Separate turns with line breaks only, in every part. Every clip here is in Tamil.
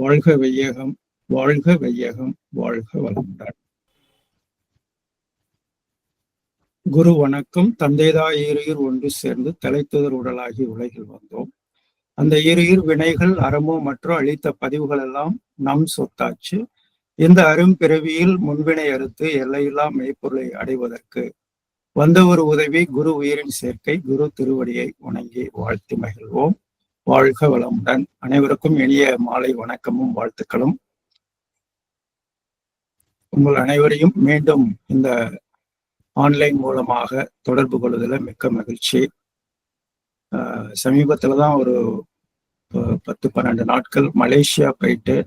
வாழ்க வையகம், வாழ்க வையகம், வாழ்க வளமுடன். குரு வணக்கம். தந்தைதாய் ஈருயிர் ஒன்று சேர்ந்து தலைத்துதர் உடலாகி உலகில் வந்தோம். அந்த ஈருயிர் வினைகள் அறமோ மற்றும் அளித்த பதிவுகள் எல்லாம் நம் சொத்தாச்சு. இந்த அரும்பிறவியில் முன்வினை அறுத்து எல்லையில்லா மெய்ப்பொருளை அடைவதற்கு வந்த ஒரு உதவி குரு உயிரின் சேர்க்கை. குரு திருவடியை வணங்கி வாழ்த்தி மகிழ்வோம். வாழ்க வளமுடன். அனைவருக்கும் இனிய மாலை வணக்கமும் வாழ்த்துக்களும். உங்கள் அனைவரையும் மீண்டும் இந்த ஆன்லைன் மூலமாக தொடர்பு கொள்வதில் மிக்க மகிழ்ச்சி. சமீபத்துலதான் ஒரு 10-12 நாட்கள் மலேசியா போயிட்டு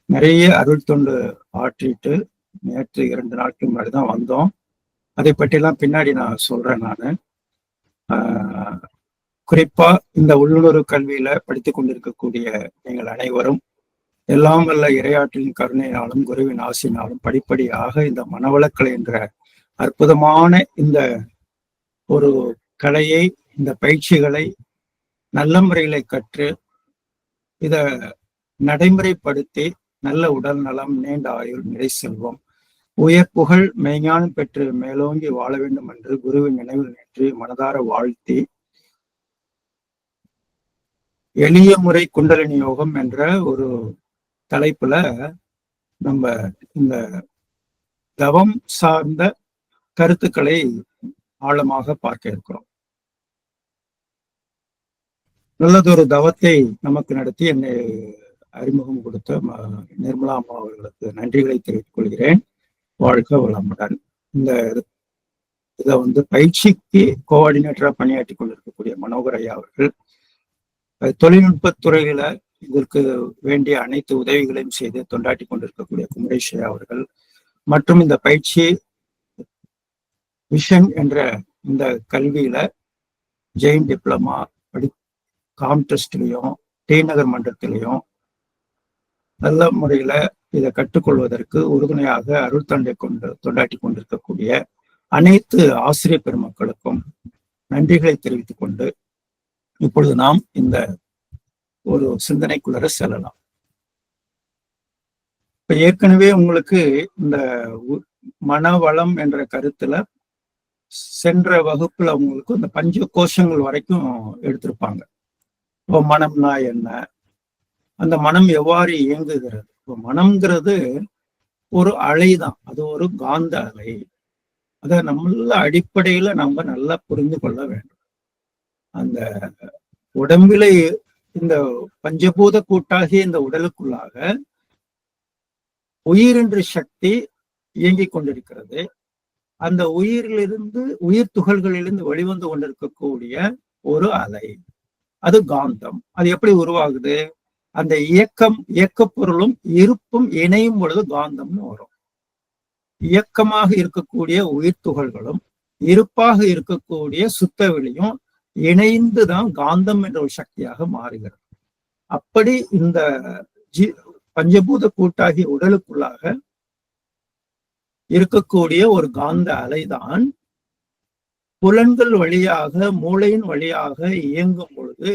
நிறைய அருள் தொண்டு ஆற்றிட்டு நேற்று 2 நாட்கள் முன்னாடி தான் வந்தோம். அதை பற்றிலாம் பின்னாடி நான் சொல்றேன். நான் குறிப்பா இந்த உள்ளுணர்வு கல்வியில படித்துக் கொண்டிருக்கக்கூடிய நீங்கள் அனைவரும் எல்லாம் வல்ல இறையாற்றின் கருணையினாலும் குருவின் ஆசினாலும் படிப்படியாக இந்த மனவளக்கலை என்ற அற்புதமான இந்த ஒரு கலையை, இந்த பயிற்சிகளை நல்ல முறையில கற்று இத நடைமுறைப்படுத்தி நல்ல உடல் நலம், நீண்ட ஆயுள், நிறை செல்வம், உயர் புகழ், மெய்ஞானம் பெற்று மேலோங்கி வாழ வேண்டும் என்று குருவின் நினைவில் நின்று மனதார வாழ்த்தி, எளிய முறை குண்டலினி யோகம் என்ற ஒரு தலைப்புல நம்ம இந்த தவம் சார்ந்த கருத்துக்களை ஆழமாக பார்க்க இருக்கிறோம். நல்லதொரு தவத்தை நமக்கு நடத்தி என்னை அறிமுகம் கொடுத்த நிர்மலா அம்மா அவர்களுக்கு நன்றிகளை தெரிவித்துக் கொள்கிறேன். வாழ்க வளமுடன். இதை பயிற்சிக்கு கோஆர்டினேட்டரா பணியாற்றி கொண்டிருக்கக்கூடிய மனோகர் ஐயா அவர்கள், தொழில்நுட்பத்துறையில இதற்கு வேண்டிய அனைத்து உதவிகளையும் செய்து தொண்டாட்டி கொண்டிருக்கக்கூடிய குமரேஷ் ஐயா அவர்கள், மற்றும் இந்த பயிற்சி விஷன் என்ற இந்த கல்வியில ஜெயின் டிப்ளமா காம்டெஸ்ட்லையும் டி நகர் மன்றத்திலையும் நல்ல முறையில இதை கற்றுக்கொள்வதற்கு உறுதுணையாக அருள் தொண்டாட்டி கொண்டிருக்கக்கூடிய அனைத்து ஆசிரியர் பெருமக்களுக்கும் நன்றிகளை தெரிவித்துக் கொண்டு இப்பொழுது நாம் இந்த ஒரு சிந்தனைக்குள்ளர செல்லலாம். இப்ப ஏற்கனவே உங்களுக்கு இந்த மனவளம் என்ற கருத்துல சென்ற வகுப்புல உங்களுக்கு இந்த பஞ்ச கோஷங்கள் வரைக்கும் எடுத்திருப்பாங்க. இப்போ மனம்னா என்ன, அந்த மனம் எவ்வாறு இயங்குகிறது. இப்போ மனம்ங்கிறது ஒரு அலைதான், அது ஒரு காந்த அலை. அத நம்மள அடிப்படையில நம்ம நல்லா புரிந்து கொள்ள வேண்டும். அந்த உடம்பிலே இந்த பஞ்சபூத கூட்டாகிய இந்த உடலுக்குள்ளாக உயிர் என்ற சக்தி இயங்கிக் கொண்டிருக்கிறது. அந்த உயிர் துகள்களிலிருந்து வெளிவந்து கொண்டிருக்கக்கூடிய ஒரு அலை, அது காந்தம். அது எப்படி உருவாகுது? அந்த இயக்க பொருளும் இருப்பும் இணையும் பொழுது காந்தம்னு வரும். இயக்கமாக இருக்கக்கூடிய உயிர் துகள்களும் இருப்பாக இருக்கக்கூடிய சுத்தவெளியும் இணைந்துதான் காந்தம் என்ற ஒரு சக்தியாக மாறுகிறது. அப்படி இந்த பஞ்சபூத கூட்டாகிய உடலுக்குள்ளாக இருக்கக்கூடிய ஒரு காந்த அலைதான் புலன்கள் வழியாக, மூளையின் வழியாக இயங்கும் பொழுது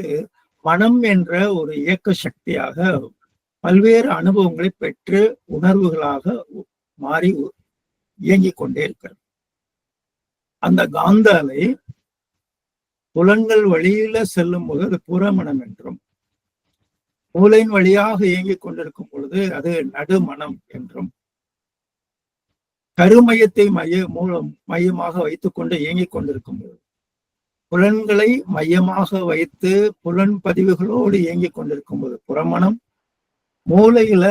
மனம் என்ற ஒரு இயக்க சக்தியாக பல்வேறு அனுபவங்களை பெற்று உணர்வுகளாக மாறி இயங்கிக் கொண்டே இருக்கிறது. அந்த காந்த அலை புலன்கள் வழியில செல்லும் போது அது புறமனம் என்றும், மூளையின் வழியாக இயங்கிக் கொண்டிருக்கும் பொழுது அது நடுமனம் என்றும், கருமையத்தை மையமாக வைத்துக் கொண்டு இயங்கிக் கொண்டிருக்கும் பொழுது, புலன்களை மையமாக வைத்து புலன் பதிவுகளோடு இயங்கிக் கொண்டிருக்கும் போது புறமனம், மூளையில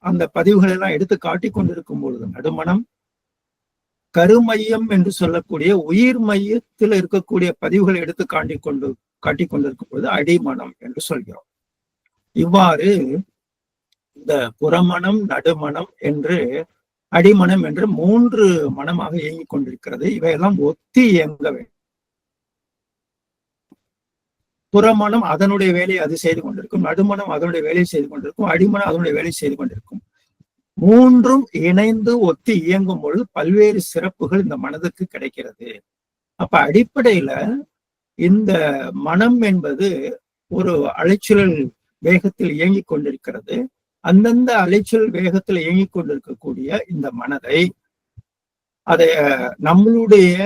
அந்த பதிவுகளை எல்லாம் எடுத்து காட்டிக் கொண்டிருக்கும் பொழுது நடுமனம், கருமையம் என்று சொல்லக்கூடிய உயிர் மையத்தில் இருக்கக்கூடிய பதிவுகளை எடுத்து காட்டிக் கொண்டிருக்கும் பொழுது அடிமனம் என்று சொல்கிறோம். இவ்வாறு இந்த புறமனம், நடுமனம் என்று அடிமனம் என்று 3 மனமாக இயங்கிக் கொண்டிருக்கிறது. இவையெல்லாம் ஒத்தி இயங்க வேண்டும். புறமனம் அதனுடைய வேலையை அது செய்து கொண்டிருக்கும், நடுமனம் அதனுடைய வேலையை செய்து கொண்டிருக்கும், அடிமனம் அதனுடைய வேலையை செய்து கொண்டிருக்கும். 3ம் இணைந்து ஒத்தி இயங்கும் பொழுது பல்வேறு சிறப்புகள் இந்த மனதுக்கு கிடைக்கிறது. அப்ப அடிப்படையில இந்த மனம் என்பது ஒரு அலைச்சூழல் வேகத்தில் இயங்கிக் கொண்டிருக்கிறது. அந்தந்த அலைச்சல் வேகத்துல இயங்கிக் கொண்டிருக்கக்கூடிய இந்த மனதை அதை நம்மளுடைய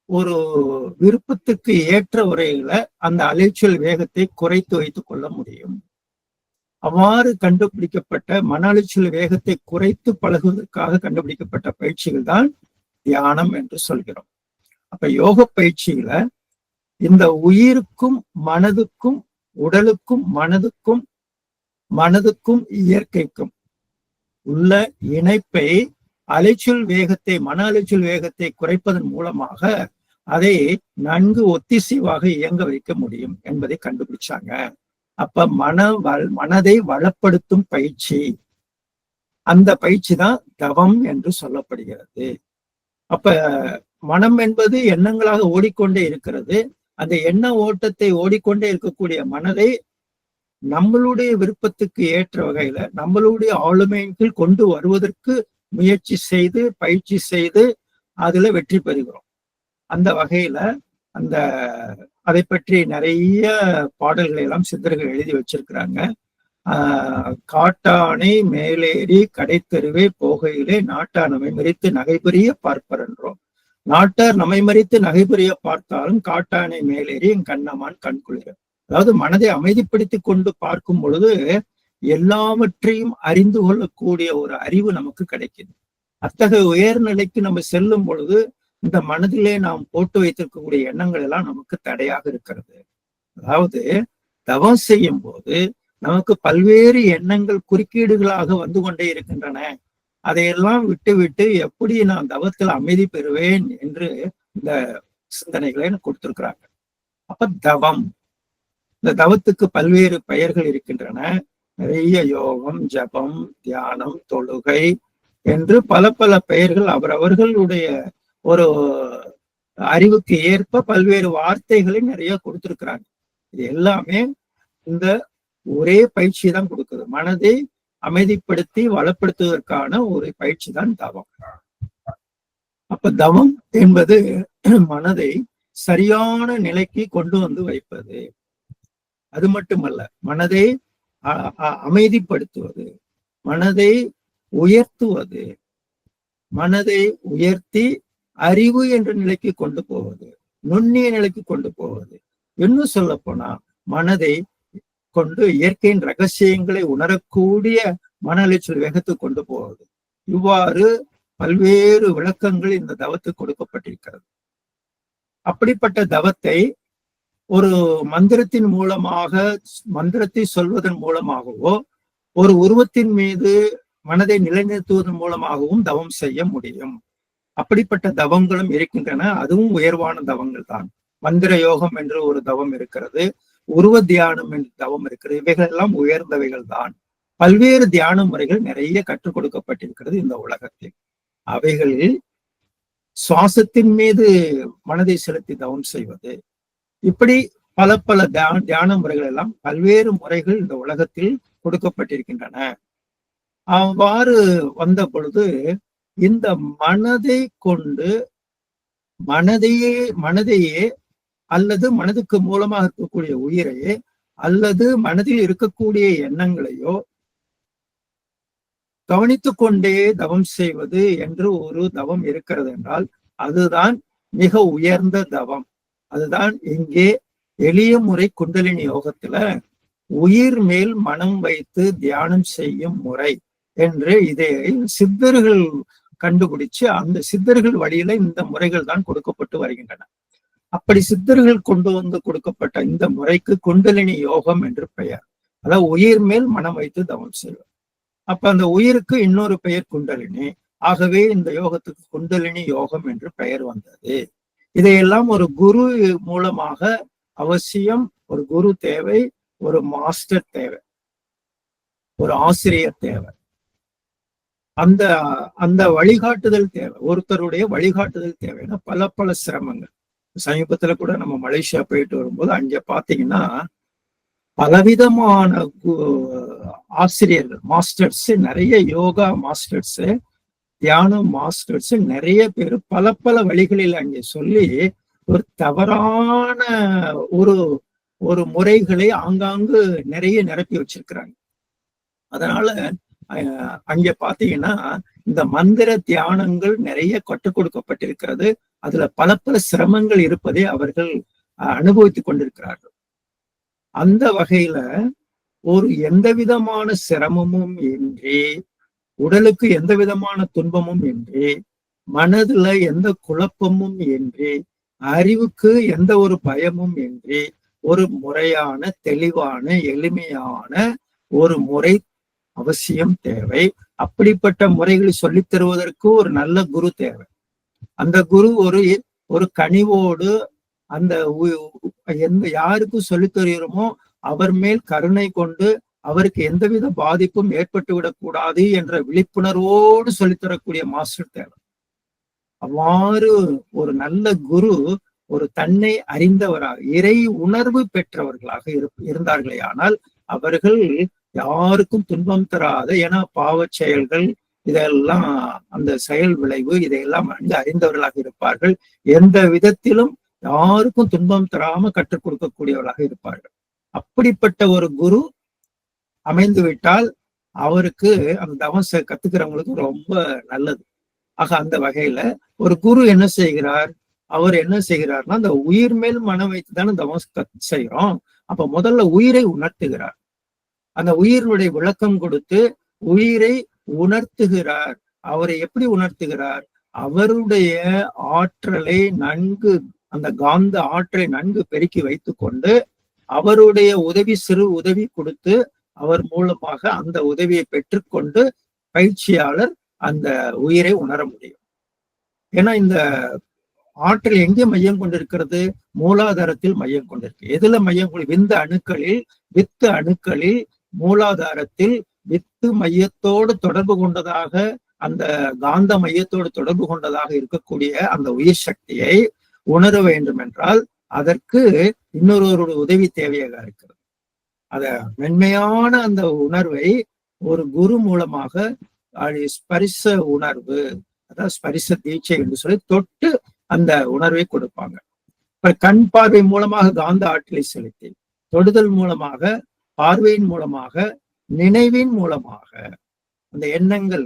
ஒரு விருப்பத்துக்கு ஏற்ற வரையில அந்த அலைச்சல் வேகத்தை குறைத்து வைத்துக் கொள்ள முடியும். அவ்வாறு கண்டுபிடிக்கப்பட்ட மன அலைச்சல் வேகத்தை குறைத்து பழகுவதற்காக கண்டுபிடிக்கப்பட்ட பயிற்சிகள் தான் தியானம் என்று சொல்கிறோம். அப்ப யோக பயிற்சியில இந்த உயிருக்கும் மனதுக்கும் உடலுக்கும் மனதுக்கும் இயற்கைக்கும் உள்ள இணைப்பை அலைச்சல் வேகத்தை மன அலைச்சல் வேகத்தை குறைப்பதன் மூலமாக அதை நன்கு ஒத்திசைவாக இயங்க வைக்க முடியும் என்பதை கண்டுபிடிச்சாங்க. அப்ப மனதை வளப்படுத்தும் பயிற்சி, அந்த பயிற்சி தான் தவம் என்று சொல்லப்படுகிறது. அப்ப மனம் என்பது எண்ணங்களாக ஓடிக்கொண்டே இருக்கிறது. அந்த எண்ண ஓட்டத்தை ஓடிக்கொண்டே இருக்கக்கூடிய மனதை நம்மளுடைய விருப்பத்துக்கு ஏற்ற வகையில நம்மளுடைய ஆளுமையின் கொண்டு வருவதற்கு முயற்சி செய்து பயிற்சி செய்து அதுல வெற்றி பெறுகிறோம். அந்த வகையில அதை பற்றி நிறைய பாடல்களை எல்லாம் சித்தர்கள் எழுதி வச்சிருக்கிறாங்க. காட்டானை மேலேறி கடைத்தெருவே போகையிலே நாட்டார் நம்மை மறித்து நகைபுரிய பார்ப்பர் என்றோம். நாட்டார் நம்மை மறித்து நகைபுரிய பார்த்தாலும் காட்டானை மேலேறி என் கண்ணமான் கண்குளிர. அதாவது மனதை அமைதிப்படுத்தி கொண்டு பார்க்கும் பொழுது எல்லாவற்றையும் அறிந்து கொள்ளக்கூடிய ஒரு அறிவு நமக்கு கிடைக்குது. அத்தகைய உயர்நிலைக்கு நம்ம செல்லும் பொழுது இந்த மனதிலே நாம் போட்டு வைத்திருக்கக்கூடிய எண்ணங்கள் எல்லாம் நமக்கு தடையாக இருக்கிறது. அதாவது தவம் செய்யும் போது நமக்கு பல்வேறு எண்ணங்கள் குறுக்கீடுகளாக வந்து கொண்டே இருக்கின்றன. அதையெல்லாம் விட்டு எப்படி நான் தவத்தில் அமைதி பெறுவேன் என்று இந்த சிந்தனைகளை கொடுத்திருக்கிறாங்க. அப்ப தவம், இந்த தவத்துக்கு பல்வேறு பெயர்கள் இருக்கின்றன. நிறைய யோகம், ஜபம், தியானம், தொழுகை என்று பல பெயர்கள் அவரவர்களுடைய ஒரு அறிவுக்கு ஏற்ப பல்வேறு வார்த்தைகளை நிறைய கொடுத்திருக்கிறாங்க. இது எல்லாமே இந்த ஒரே பயிற்சி தான் கொடுக்குது. மனதை அமைதிப்படுத்தி வளப்படுத்துவதற்கான ஒரு பயிற்சி தான் தவம். அப்ப தவம் என்பது மனதை சரியான நிலைக்கு கொண்டு வந்து வைப்பது. அது மட்டுமல்ல, மனதை அமைதிப்படுத்துவது, மனதை உயர்த்துவது, மனதை உயர்த்தி அறிவு என்ற நிலைக்கு கொண்டு போவது, நுண்ணிய நிலைக்கு கொண்டு போவது. இன்னும் சொல்ல போனா மனதை கொண்டு இயற்கையின் ரகசியங்களை உணரக்கூடிய மன அலைச்சல் வேகத்துக்கு கொண்டு போவது. இவ்வாறு பல்வேறு விளக்கங்கள் இந்த தவத்துக்கு கொடுக்கப்பட்டிருக்கிறது. அப்படிப்பட்ட தவத்தை ஒரு மந்திரத்தின் மூலமாக, மந்திரத்தை சொல்வதன் மூலமாகவோ, ஒரு உருவத்தின் மீது மனதை நிலைநிறுத்துவதன் மூலமாகவும் தவம் செய்ய முடியும். அப்படிப்பட்ட தவங்களும் இருக்கின்றன. அதுவும் உயர்வான தவங்கள் தான். மந்திர யோகம் என்று ஒரு தவம் இருக்கிறது, உருவ தியானம் என்ற தவம் இருக்கிறது. இவைகள் எல்லாம் உயர்ந்தவைகள் தான். பல்வேறு தியான முறைகள் நிறைய கற்றுக் கொடுக்கப்பட்டிருக்கிறது இந்த உலகத்தில். அவைகளில் சுவாசத்தின் மீது மனதை செலுத்தி தவம் செய்வது, இப்படி பல தியான முறைகள் எல்லாம் பல்வேறு முறைகள் இந்த உலகத்தில் கொடுக்கப்பட்டிருக்கின்றன. அவ்வாறு வந்த பொழுது இந்த மனதை கொண்டு மனதையே அல்லது மனதுக்கு மூலமாக இருக்கக்கூடிய உயிரையே அல்லது மனதில் இருக்கக்கூடிய எண்ணங்களையோ கவனித்துக் கொண்டே தவம் செய்வது என்று ஒரு தவம் இருக்கிறது என்றால் அதுதான் மிக உயர்ந்த தவம். அதுதான் இங்கே எளிய முறை குண்டலினி யோகத்துல உயிர் மேல் மனம் வைத்து தியானம் செய்யும் முறை என்று இதை சித்தர்கள் கண்டுபிடிச்சு அந்த சித்தர்கள் வழியில இந்த முறைகள் தான் கொடுக்கப்பட்டு வருகின்றன. அப்படி சித்தர்கள் கொண்டு வந்து கொடுக்கப்பட்ட இந்த முறைக்கு குண்டலினி யோகம் என்று பெயர். அதாவது உயிர் மேல் மனம் வைத்து தவம் செய்வது. அப்ப அந்த உயிருக்கு இன்னொரு பெயர் குண்டலினி. ஆகவே இந்த யோகத்துக்கு குண்டலினி யோகம் என்று பெயர் வந்தது. இதையெல்லாம் ஒரு குரு மூலமாக அவசியம், ஒரு குரு தேவை, ஒரு மாஸ்டர் தேவை, ஒரு ஆசிரியர் தேவை. அந்த வழிகாட்டுதல் தேவை, ஒருத்தருடைய வழிகாட்டுதல் தேவைன்னா பல சிரமங்கள். சமீபத்துல கூட நம்ம மலேசியா போயிட்டு வரும்போது அங்க பாத்தீங்கன்னா பலவிதமான ஆசிரியர்கள், மாஸ்டர்ஸ், நிறைய யோகா மாஸ்டர்ஸ், தியான மாஸ்டர்ஸ் நிறைய பேர் பல வழிகளில் அங்கே சொல்லி ஒரு தவறான ஒரு முறைகளை ஆங்காங்கு நிறைய நிரப்பி வச்சிருக்கிறாங்க. அதனால அங்க பாத்தீங்கன்னா இந்த மந்திர தியானங்கள் நிறைய கற்றுக் கொடுக்கப்பட்டிருக்கிறது. அதுல பல பல சிரமங்கள் இருப்பதை அவர்கள் அனுபவித்துக் கொண்டிருக்கிறார்கள். அந்த வகையில ஒரு எந்த விதமான சிரமமும் இன்றி, உடலுக்கு எந்த விதமான துன்பமும் இன்றி, மனதுல எந்த குழப்பமும் இன்றி, அறிவுக்கு எந்த ஒரு பயமும் இன்றி, ஒரு முறையான தெளிவான எளிமையான ஒரு முறை அவசியம் தேவை. அப்படிப்பட்ட முறைகளை சொல்லித் தருவதற்கு ஒரு நல்ல குரு தேவை. அந்த குரு ஒரு கனிவோடு அந்த யாருக்கு சொல்லித் தருகிறோமோ அவர் மேல் கருணை கொண்டு அவருக்கு எந்தவித பாதிப்பும் ஏற்பட்டு விடக்கூடாது என்ற விழிப்புணர்வோடு சொல்லித்தரக்கூடிய மாஸ்டர் தேவை. அவ்வாறு ஒரு நல்ல குரு ஒரு தன்னை அறிந்தவராக இறை உணர்வு பெற்றவர்களாக இருந்தார்களே ஆனால் அவர்கள் யாருக்கும் துன்பம் தராத, ஏன்னா பாவ செயல்கள் இதெல்லாம் அந்த செயல் விளைவு இதையெல்லாம் அறிந்தவர்களாக இருப்பார்கள். எந்த விதத்திலும் யாருக்கும் துன்பம் தராம கற்றுக் கொடுக்கக்கூடியவர்களாக இருப்பார்கள். அப்படிப்பட்ட ஒரு குரு அமைந்து விட்டால் அவருக்கு அந்த தவம் கத்துக்கிறவங்களுக்கு ரொம்ப நல்லது. ஆக அந்த வகையில ஒரு குரு என்ன செய்கிறார், அவர் என்ன செய்கிறார்னா அந்த உயிர் மேல் மனம் வைத்து தானே தவம் செய்யறோம். அப்ப முதல்ல உயிரை உணர்த்துகிறார். அந்த உயிரினுடைய விளக்கம் கொடுத்து உயிரை உணர்த்துகிறார். அவரை எப்படி உணர்த்துகிறார்? அவருடைய ஆற்றலை நன்கு, அந்த காந்த ஆற்றலை நன்கு பெருக்கி வைத்துக் கொண்டு அவருடைய சிறு உதவி கொடுத்து அவர் மூலமாக அந்த உதவியை பெற்றுக்கொண்டு பயிற்சியாளர் அந்த உயிரை உணர முடியும். ஏன்னா இந்த ஆற்றல் எங்கே மையம் கொண்டிருக்கிறது? மூலாதாரத்தில் மையம் கொண்டிருக்கு. எதுல மையம் கொண்டு? வித்து அணுக்களில் மூலாதாரத்தில் வித்து மையத்தோடு தொடர்பு கொண்டதாக, அந்த காந்த மையத்தோடு தொடர்பு கொண்டதாக இருக்கக்கூடிய அந்த உயிர் சக்தியை உணர வேண்டும் என்றால் அதற்கு இன்னொருவருடைய உதவி தேவையாக இருக்கிறது. அத மென்மையான அந்த உணர்வை ஒரு குரு மூலமாக ஸ்பரிச உணர்வு, அதாவது ஸ்பரிச தீட்சை என்று சொல்லி தொட்டு அந்த உணர்வை கொடுப்பாங்க. இப்ப கண் பார்வை மூலமாக காந்த ஆற்றலை செலுத்தி, தொடுதல் மூலமாக, பார்வையின் மூலமாக, நினைவின் மூலமாக, அந்த எண்ணங்கள்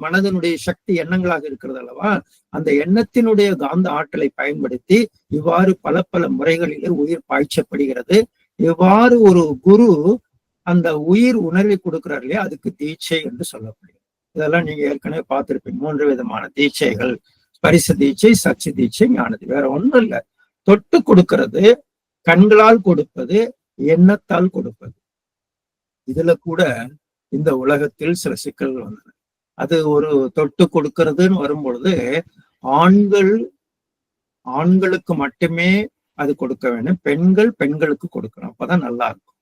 மனதனுடைய சக்தி எண்ணங்களாக இருக்கிறது அல்லவா, அந்த எண்ணத்தினுடைய காந்த ஆற்றலை பயன்படுத்தி இவ்வாறு பல பல முறைகளிலே உயிர் பாய்ச்சப்படுகிறது. இவ்வாறு ஒரு குரு அந்த உயிர் உணர்வை கொடுக்கிறார் இல்லையா, அதுக்கு தீட்சை என்று சொல்லப்படுகிறது. இதெல்லாம் நீங்க ஏற்கனவே பார்த்திருப்பீங்க. 3 விதமான தீட்சைகள்: ஸ்பரிச தீட்சை, சச்சி தீட்சை, ஞானதி. வேற ஒன்றும் இல்லை. தொட்டு கொடுக்கிறது, கண்களால் கொடுப்பது, எண்ணத்தால் கொடுப்பது. இதுல கூட இந்த உலகத்தில் சில சிக்கல்கள் வந்தன. அது ஒரு தொட்டு கொடுக்கிறதுன்னு வரும்பொழுது ஆண்களுக்கு மட்டுமே அது கொடுக்க வேண்டும், பெண்களுக்கு கொடுக்கணும், அப்பதான் நல்லா இருக்கும்.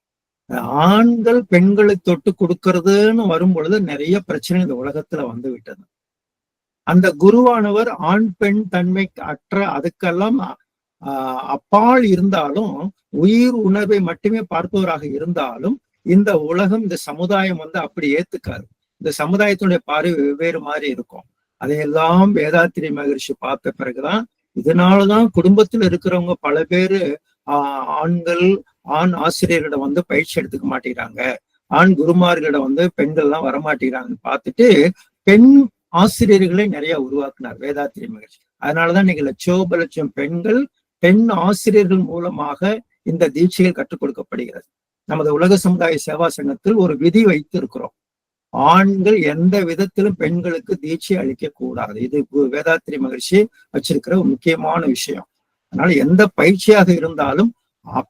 ஆண்கள் பெண்களை தொட்டு கொடுக்கறதுன்னு வரும் பொழுது நிறைய பிரச்சனை இந்த உலகத்துல வந்து விட்டது. அந்த குருவானவர் ஆண் பெண் தன்மை அற்ற, அதுக்கெல்லாம் அப்பால் இருந்தாலும், உயிர் உணர்வை மட்டுமே பார்ப்பவராக இருந்தாலும் இந்த உலகம், இந்த சமுதாயம் அப்படி ஏத்துக்காது. இந்த சமுதாயத்தினுடைய பார்வை வெவ்வேறு மாதிரி இருக்கும். அதையெல்லாம் வேதாத்திரி மகரிஷி பார்த்த பிறகுதான், இதனாலதான் குடும்பத்தில் இருக்கிறவங்க பல பேரு ஆண் ஆசிரியர்களிடம் பயிற்சி எடுத்துக்க மாட்டேங்கிறாங்க, ஆண் குருமார்களிடம் பெண்கள் எல்லாம் வரமாட்டேங்கிறாங்கன்னு பார்த்துட்டு பெண் ஆசிரியர்களை நிறைய உருவாக்குனார் வேதாத்திரி மகரிஷி. அதனாலதான் இன்னைக்கு லட்சோபலட்சம் பெண் ஆசிரியர்கள் மூலமாக இந்த தீட்சைகள் கற்றுக் கொடுக்கப்படுகிறது. நமது உலக சமுதாய சேவா சங்கத்தில் ஒரு விதி வைத்து இருக்கிறோம்: ஆண்கள் எந்த விதத்திலும் பெண்களுக்கு தீட்சை அளிக்க கூடாது. இது வேதாத்திரி மகரிஷி வச்சிருக்கிற ஒரு முக்கியமான விஷயம். அதனால எந்த பயிற்சியாக இருந்தாலும்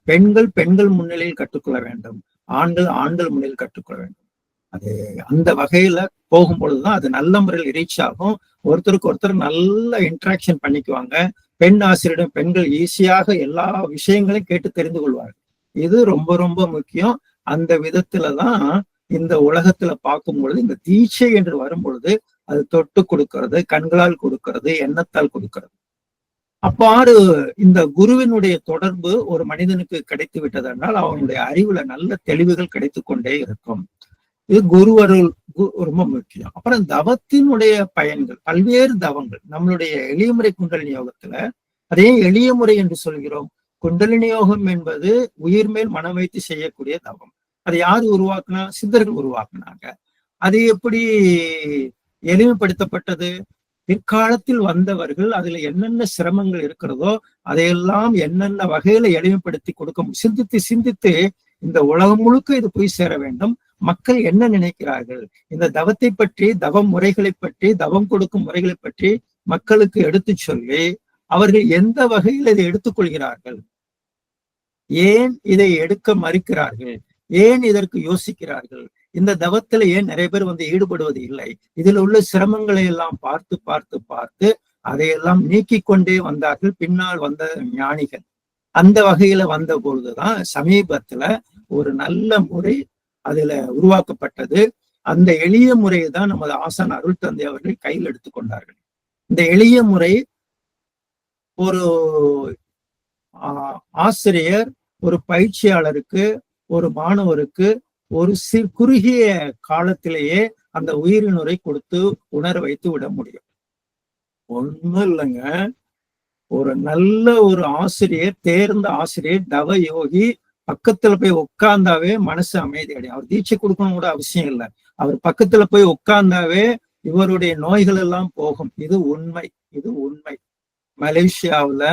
பெண்கள் முன்னிலையில் கற்றுக்கொள்ள வேண்டும், ஆண்கள் முன்னிலையில் கற்றுக்கொள்ள வேண்டும். அது அந்த வகையில போகும் பொழுதுதான் அது நல்ல முறையில் ரீச் ஆகும். ஒருத்தருக்கு ஒருத்தர் நல்ல இன்ட்ராக்ஷன் பண்ணிக்குவாங்க. பெண் ஆசிரியரிடம் பெண்கள் ஈஸியாக எல்லா விஷயங்களையும் கேட்டு தெரிந்து கொள்வார்கள். இது ரொம்ப ரொம்ப முக்கியம். அந்த விதத்துலதான் இந்த உலகத்துல பார்க்கும் பொழுது இந்த தீட்சை என்று வரும் பொழுது அது தொட்டு கொடுக்கிறது, கண்களால் கொடுக்கிறது, எண்ணத்தால் கொடுக்கிறது. அப்பாறு இந்த குருவினுடைய தொடர்பு ஒரு மனிதனுக்கு கிடைத்து விட்டதென்றால் அவனுடைய அறிவுல நல்ல தெளிவுகள் கிடைத்து கொண்டே இருக்கும். இது குருவருள் ரொம்ப முக்கியம். அப்புறம் தவத்தினுடைய பயன்கள், பல்வேறு தவங்கள். நம்மளுடைய எளிய முறை குண்டலினி யோகத்துல, அதே எளிய முறை என்று சொல்கிறோம். குண்டலினி யோகம் என்பது உயிர் மேல் மனம் வைத்து செய்யக்கூடிய தவம். அதை யாரு உருவாக்குனா? சித்தர்கள் உருவாக்குனாங்க. அது எப்படி எளிமைப்படுத்தப்பட்டது? பிற்காலத்தில் வந்தவர்கள் அதுல என்னென்ன சிரமங்கள் இருக்கிறதோ அதையெல்லாம் என்னென்ன வகையில எளிமைப்படுத்தி கொடுக்க சிந்தித்து சிந்தித்து இந்த உலகம் முழுக்க இது போய் சேர வேண்டும். மக்கள் என்ன நினைக்கிறார்கள், இந்த தவத்தை பற்றி, தவ முறைகளை பற்றி, தவம் கொடுக்கும் முறைகளை பற்றி மக்களுக்கு எடுத்து சொல்லி அவர்கள் எந்த வகையில் இதை எடுத்துக்கொள்கிறார்கள், ஏன் இதை எடுக்க மறுக்கிறார்கள், ஏன் இதற்கு யோசிக்கிறார்கள், இந்த தவத்துல ஏன் நிறைய பேர் வந்து ஈடுபடுவது இல்லை, இதில் உள்ள சிரமங்களை எல்லாம் பார்த்து பார்த்து பார்த்து அதையெல்லாம் நீக்கிக் கொண்டே வந்தார்கள் பின்னால் வந்த ஞானிகள். அந்த வகையில வந்த பொழுதுதான் சமீபத்துல ஒரு நல்ல முறை அதுல உருவாக்கப்பட்டது. அந்த எளிய முறையை தான் நமது ஆசான் அருள் தந்தை அவர்கள் கையில் எடுத்துக்கொண்டார்கள். இந்த எளிய முறை ஒரு ஆசிரியர் ஒரு பயிற்சியாளருக்கு, ஒரு மாணவருக்கு ஒரு குறுகிய காலத்திலேயே அந்த உயிரினுரை கொடுத்து உணர வைத்து விட முடியும். ஒண்ணும் இல்லைங்க, ஒரு நல்ல ஒரு ஆசிரியர், தேர்ந்த ஆசிரியர், தவ யோகி பக்கத்துல போய் உட்கார்ந்தாவே மனசு அமைதி அடையும். அவர் தீட்சை கொடுக்கணும் கூட அவசியம் இல்லை. அவர் பக்கத்துல போய் உட்கார்ந்தாவே இவருடைய நோய்கள் எல்லாம் போகும். இது உண்மை, இது உண்மை. மலேசியாவுல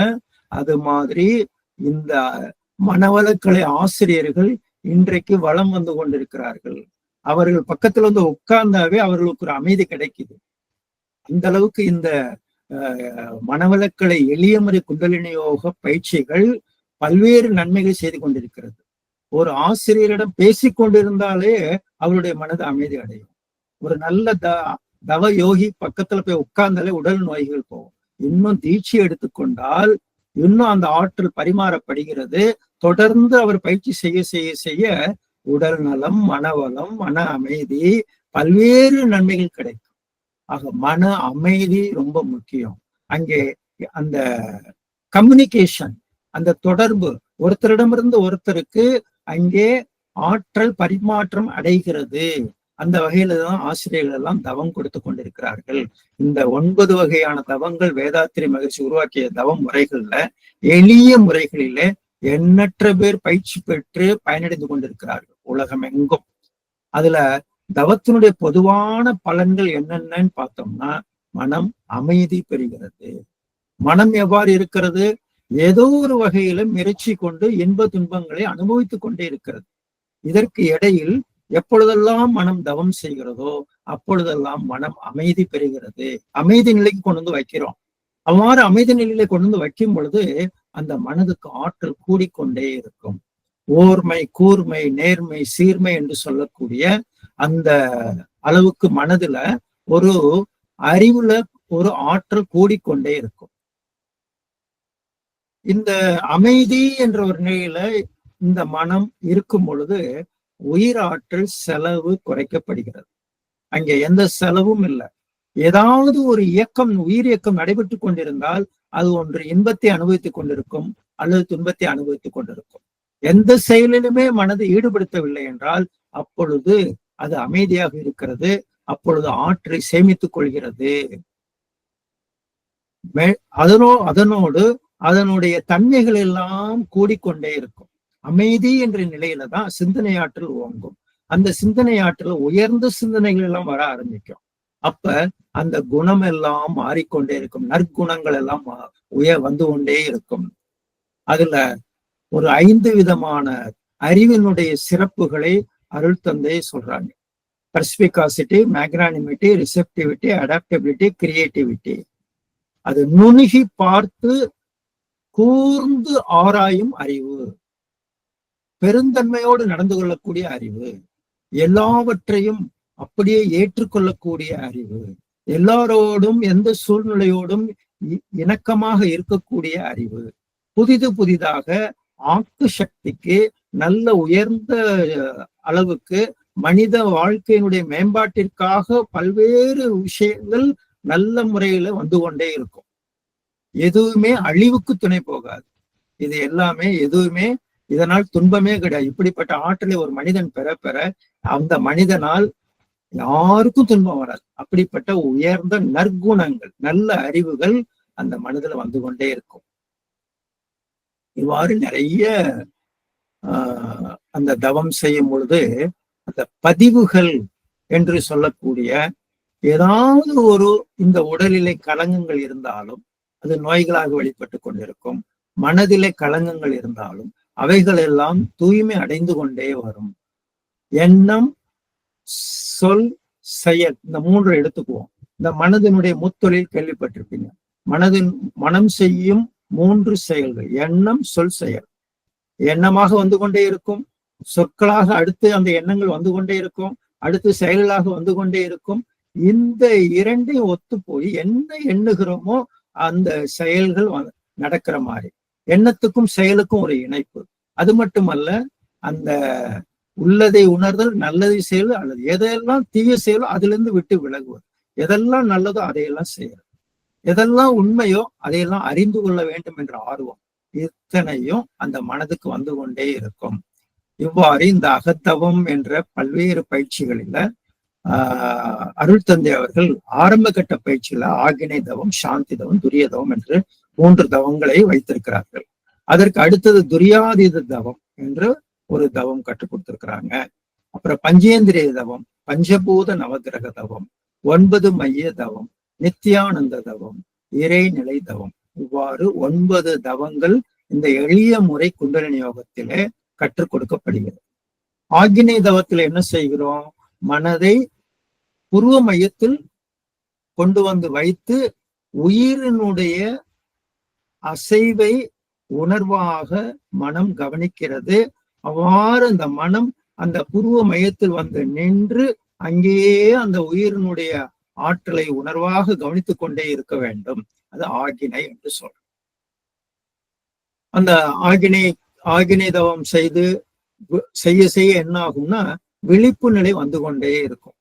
அது மாதிரி இந்த மனவளக்கலை ஆசிரியர்கள் இன்றைக்கு வளம் வந்து கொண்டிருக்கிறார்கள். அவர்கள் பக்கத்துல வந்து உட்கார்ந்தாவே அவர்களுக்கு ஒரு அமைதி கிடைக்குது. அந்த அளவுக்கு இந்த மனவளக்கலை எளிய முறை குண்டலினி யோக பயிற்சிகள் பல்வேறு நன்மைகள் செய்து கொண்டிருக்கிறது. ஒரு ஆசிரியரிடம் பேசிக் கொண்டிருந்தாலே அவருடைய மனது அமைதி அடையும். ஒரு நல்ல தவ யோகி பக்கத்துல போய் உட்கார்ந்தாலே உடல் நோய்கள் போகும். இன்னும் தீட்சை எடுத்துக்கொண்டால் இன்னும் அந்த ஆற்றல் பரிமாறப்படுகிறது. தொடர்ந்து அவர் பயிற்சி செய்ய செய்ய செய்ய உடல் நலம், மனவளம், மன அமைதி, பல்வேறு நன்மைகள் கிடைக்கும். ஆக மன அமைதி ரொம்ப முக்கியம். அங்கே அந்த கம்யூனிகேஷன், அந்த தொடர்பு, ஒருத்தரிடமிருந்து ஒருத்தருக்கு அங்கே ஆற்றல் பரிமாற்றம் அடைகிறது. அந்த வகையில தான் ஆசிரியர்கள் எல்லாம் தவம் கொடுத்து கொண்டிருக்கிறார்கள். இந்த 9 வகையான தவங்கள் வேதாத்திரி மகிழ்ச்சி உருவாக்கிய தவ முறைகள்ல எளிய முறைகளிலே எண்ணற்ற பேர் பயிற்சி பெற்று பயனடைந்து கொண்டிருக்கிறார்கள் உலகம் எங்கும். அதுல தவத்தினுடைய பொதுவான பலன்கள் என்னென்னு பார்த்தோம்னா, மனம் அமைதி பெறுகிறது. மனம் எவ்வாறு இருக்கிறது? ஏதோ ஒரு வகையில மிரட்சி கொண்டு இன்ப துன்பங்களை அனுபவித்துக் கொண்டே இருக்கிறது. இதற்கு இடையில் எப்பொழுதெல்லாம் மனம் தவம் செய்கிறதோ அப்பொழுதெல்லாம் மனம் அமைதி பெறுகிறது. அமைதி நிலைக்கு கொண்டு வந்து வைக்கிறோம். அவ்வாறு அமைதி நிலையில கொண்டு வந்து வைக்கும் பொழுது அந்த மனதுக்கு ஆற்றல் கூடிக்கொண்டே இருக்கும். ஓர்மை, கூர்மை, நேர்மை, சீர்மை என்று சொல்லக்கூடிய அந்த அளவுக்கு மனதுல ஒரு அறிவுல ஒரு ஆற்றல் கூடிக்கொண்டே இருக்கும். இந்த அமைதி என்ற ஒரு நிலையில இந்த மனம் இருக்கும் பொழுது உயிர் ஆற்றல் செலவு குறைக்கப்படுகிறது. அங்கே எந்த செலவும் இல்லை. ஏதாவது ஒரு இயக்கம், உயிர் இயக்கம் நடைபெற்று கொண்டிருந்தால் அது ஒன்று இன்பத்தை அனுபவித்துக் கொண்டிருக்கும் அல்லது துன்பத்தை அனுபவித்துக் கொண்டிருக்கும். எந்த செயலிலுமே மனதை ஈடுபடுத்தவில்லை என்றால் அப்பொழுது அது அமைதியாக இருக்கிறது. அப்பொழுது ஆற்றலை சேமித்துக் கொள்கிறது. அதனோடு அதனுடைய தன்மைகள் எல்லாம் கூடிக்கொண்டே இருக்கும். அமைதி என்ற நிலையில தான் சிந்தனை ஆற்றல் ஓங்கும். அந்த சிந்தனை ஆற்றல் உயர்ந்த சிந்தனைகள் எல்லாம் வர ஆரம்பிக்கும். அப்ப அந்த குணம் எல்லாம் மாறிக்கொண்டே இருக்கும். நற்குணங்கள் எல்லாம் வந்து கொண்டே இருக்கும். அதுல ஒரு 5 விதமான அறிவினுடைய சிறப்புகளை அருள் தந்தை சொல்றாங்க. பர்ஸ்பிகாசிட்டி, மேக்னானிமிட்டி, ரிசெப்டிவிட்டி, அடாப்டபிலிட்டி, கிரியேட்டிவிட்டி. அது நுணுகி பார்த்து கூர்ந்து ஆராயும் அறிவு, பெருந்தன்மையோடு நடந்து கொள்ளக்கூடிய அறிவு, எல்லாவற்றையும் அப்படியே ஏற்றுக்கொள்ளக்கூடிய அறிவு, எல்லாரோடும் எந்த சூழ்நிலையோடும் இணக்கமாக இருக்கக்கூடிய அறிவு, புதிதாக ஆக்கு சக்திக்கு நல்ல உயர்ந்த அளவுக்கு மனித வாழ்க்கையினுடைய மேம்பாட்டிற்காக பல்வேறு விஷயங்கள் நல்ல முறையில வந்து கொண்டே இருக்கும். எதுவுமே அழிவுக்கு துணை போகாது. இது எல்லாமே எதுவுமே இதனால் துன்பமே கிடையாது. இப்படிப்பட்ட ஆற்றலை ஒரு மனிதன் பெற அந்த மனிதனால் யாருக்கும் துன்பம் வராது. அப்படிப்பட்ட உயர்ந்த நற்குணங்கள், நல்ல அறிவுகள் அந்த மனதுல வந்து கொண்டே இருக்கும். இவ்வாறு நிறைய அந்த தவம் செய்யும் பொழுது அந்த பதிவுகள் என்று சொல்லக்கூடிய ஏதாவது ஒரு இந்த உடலிலே களங்கங்கள் இருந்தாலும் அது நோய்களாக வெளிப்பட்டு கொண்டிருக்கும். மனதிலே களங்கங்கள் இருந்தாலும் அவைகள் எல்லாம் தூய்மை அடைந்து கொண்டே வரும். எண்ணம், சொல், செயல், இந்த 3 எடுத்துக்குவோம். இந்த மனதினுடைய முத்தொழில் கேள்விப்பட்டிருப்பீங்க. மனம் செய்யும் 3 செயல்கள்: எண்ணம், சொல், செயல். எண்ணமாக வந்து கொண்டே இருக்கும், சொற்களாக அடுத்து அந்த எண்ணங்கள் வந்து கொண்டே இருக்கும், அடுத்து செயல்களாக வந்து கொண்டே இருக்கும். இந்த 2ஐயும் ஒத்து போய் என்ன எண்ணுகிறோமோ அந்த செயல்கள் நடக்கிற மாதிரி. எண்ணத்துக்கும் செயலுக்கும் ஒரு இணைப்பு. அது மட்டுமல்ல, அந்த உள்ளதை உணர்தல், நல்லதை செயல், அல்லது எதெல்லாம் தீய செயலோ அதுல இருந்து விட்டு விலகுவது, எதெல்லாம் நல்லதோ அதையெல்லாம் செய்யறது, எதெல்லாம் உண்மையோ அதையெல்லாம் அறிந்து கொள்ள வேண்டும் என்ற ஆர்வம், இத்தனையும் அந்த மனதுக்கு வந்து கொண்டே இருக்கும். இவ்வாறு இந்த அகத்தவம் என்ற பல்வேறு பயிற்சிகளில அருள் தந்தை அவர்கள் ஆரம்ப கட்ட பயிற்சியில ஆகினை தவம், சாந்தி தவம், துரிய தவம் என்று 3 தவங்களை வைத்திருக்கிறார்கள். அதற்கு அடுத்தது துரியாதீத தவம் என்று ஒரு தவம் கற்றுக் கொடுத்திருக்கிறாங்க. அப்புறம் பஞ்சேந்திரிய தவம், பஞ்சபூத நவகிரக தவம், 9 மைய தவம், நித்யானந்த தவம், இறைநிலை தவம். இவ்வாறு 9 தவங்கள் இந்த எளிய முறை குண்டலினி யோகத்திலே கற்றுக் கொடுக்கப்படுகிறது. ஆகினை தவத்தில் என்ன செய்கிறோம்? மனதை புருவ மையத்தில் கொண்டு வந்து வைத்து உயிரினுடைய அசைவை உணர்வாக மனம் கவனிக்கிறது. அவ்வாறு அந்த மனம் அந்த புருவ மையத்தில் வந்து நின்று அங்கேயே அந்த உயிரினுடைய ஆற்றலை உணர்வாக கவனித்துக் கொண்டே இருக்க வேண்டும். அது ஆகினை என்று சொல்றோம். அந்த ஆகினை தவம் செய்ய செய்ய என்ன ஆகும்னா விழிப்பு நிலை வந்து கொண்டே இருக்கும்.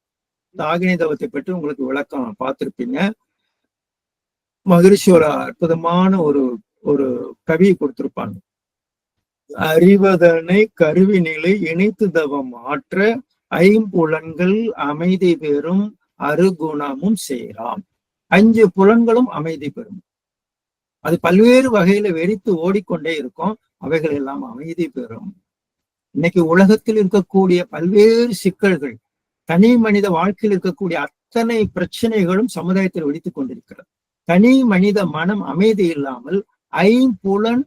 இந்த ஆகினை தவத்தை பற்றி உங்களுக்கு விளக்கம் பார்த்திருப்பீங்க. மகிழ்ச்சி ஒரு அற்புதமான ஒரு கவியை கொடுத்திருப்பாங்க. அறிவதனை கருவி நிலை இணைத்து தவம் ஆற்ற ஐம்புலன்கள் அமைதி பெறும் அருகுணமும் சேராம். 5 புலன்களும் அமைதி பெறும். அது பல்வேறு வகையில வெறித்து ஓடிக்கொண்டே இருக்கும். அவைகள் எல்லாம் அமைதி பெறும். இன்னைக்கு உலகத்தில் இருக்கக்கூடிய பல்வேறு சிக்கல்கள், தனி மனித வாழ்க்கையில் இருக்கக்கூடிய அத்தனை பிரச்சனைகளும் சமுதாயத்தில் வெடித்துக் கொண்டிருக்கிறது. தனி மனித மனம் அமைதி இல்லாமல் ஐம்புலன்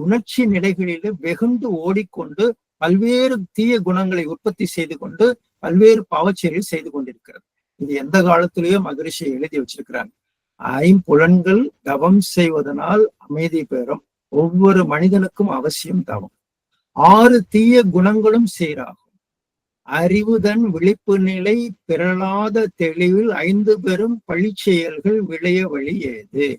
உணர்ச்சி நிலைகளிலே வெகுண்டு ஓடிக்கொண்டு பல்வேறு தீய குணங்களை உற்பத்தி செய்து கொண்டு பல்வேறு பாவச்செயல்கள் செய்து கொண்டிருக்கிறது. இது எந்த காலத்திலேயோ மகரிஷி எழுதி வச்சிருக்கிறாங்க. ஐம்புலன்கள் தவம் செய்வதனால் அமைதி பெறும். ஒவ்வொரு மனிதனுக்கும் அவசியம் தவம். 6 தீய குணங்களும் சீராகும். அறிவுதன் விழிப்பு நிலை பிறளாத தெளிவில் 5 பெரும் பழிச்செயல்கள் விளைய வழி ஏது?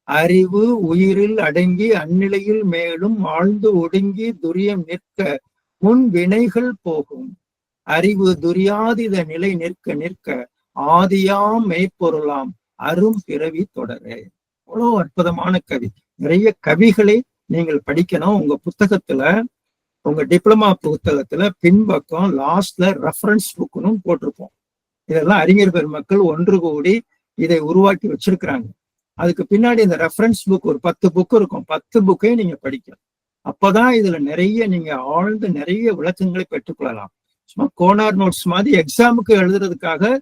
அறிவு உயிரில் அடங்கி அந்நிலையில் மேலும் ஆழ்ந்து ஒடுங்கி துரியம் நிற்க முன் வினைகள் போகும். அறிவு துரியாதித நிலை நிற்க நிற்க ஆதியாம் மெய்ப்பொருளாம் அரும் பிறவி தொடரே. அவ்வளவு அற்புதமான கவி. நிறைய கவிகளை நீங்கள் படிக்கணும். உங்க புத்தகத்துல, உங்க டிப்ளமா புத்தகத்துல பின்பக்கம் லாஸ்ட்ல ரெஃபரன்ஸ் புக்னு போட்டிருப்போம். இதெல்லாம் அறிஞர் பெருமக்கள் ஒன்று கூடி இதை உருவாக்கி வச்சிருக்கிறாங்க. அதுக்கு பின்னாடி இந்த ரெஃபரன்ஸ் புக் ஒரு 10 புக் இருக்கும். 10 புக்கையும் நீங்க படிக்கணும். அப்பதான் இதுல நிறைய நீங்க ஆழ்ந்து நிறைய விளக்கங்களை பெற்றுக்கொள்ளலாம். சும்மா கோனார் நோட்ஸ் மாதிரி எக்ஸாமுக்கு எழுதுறதுக்காக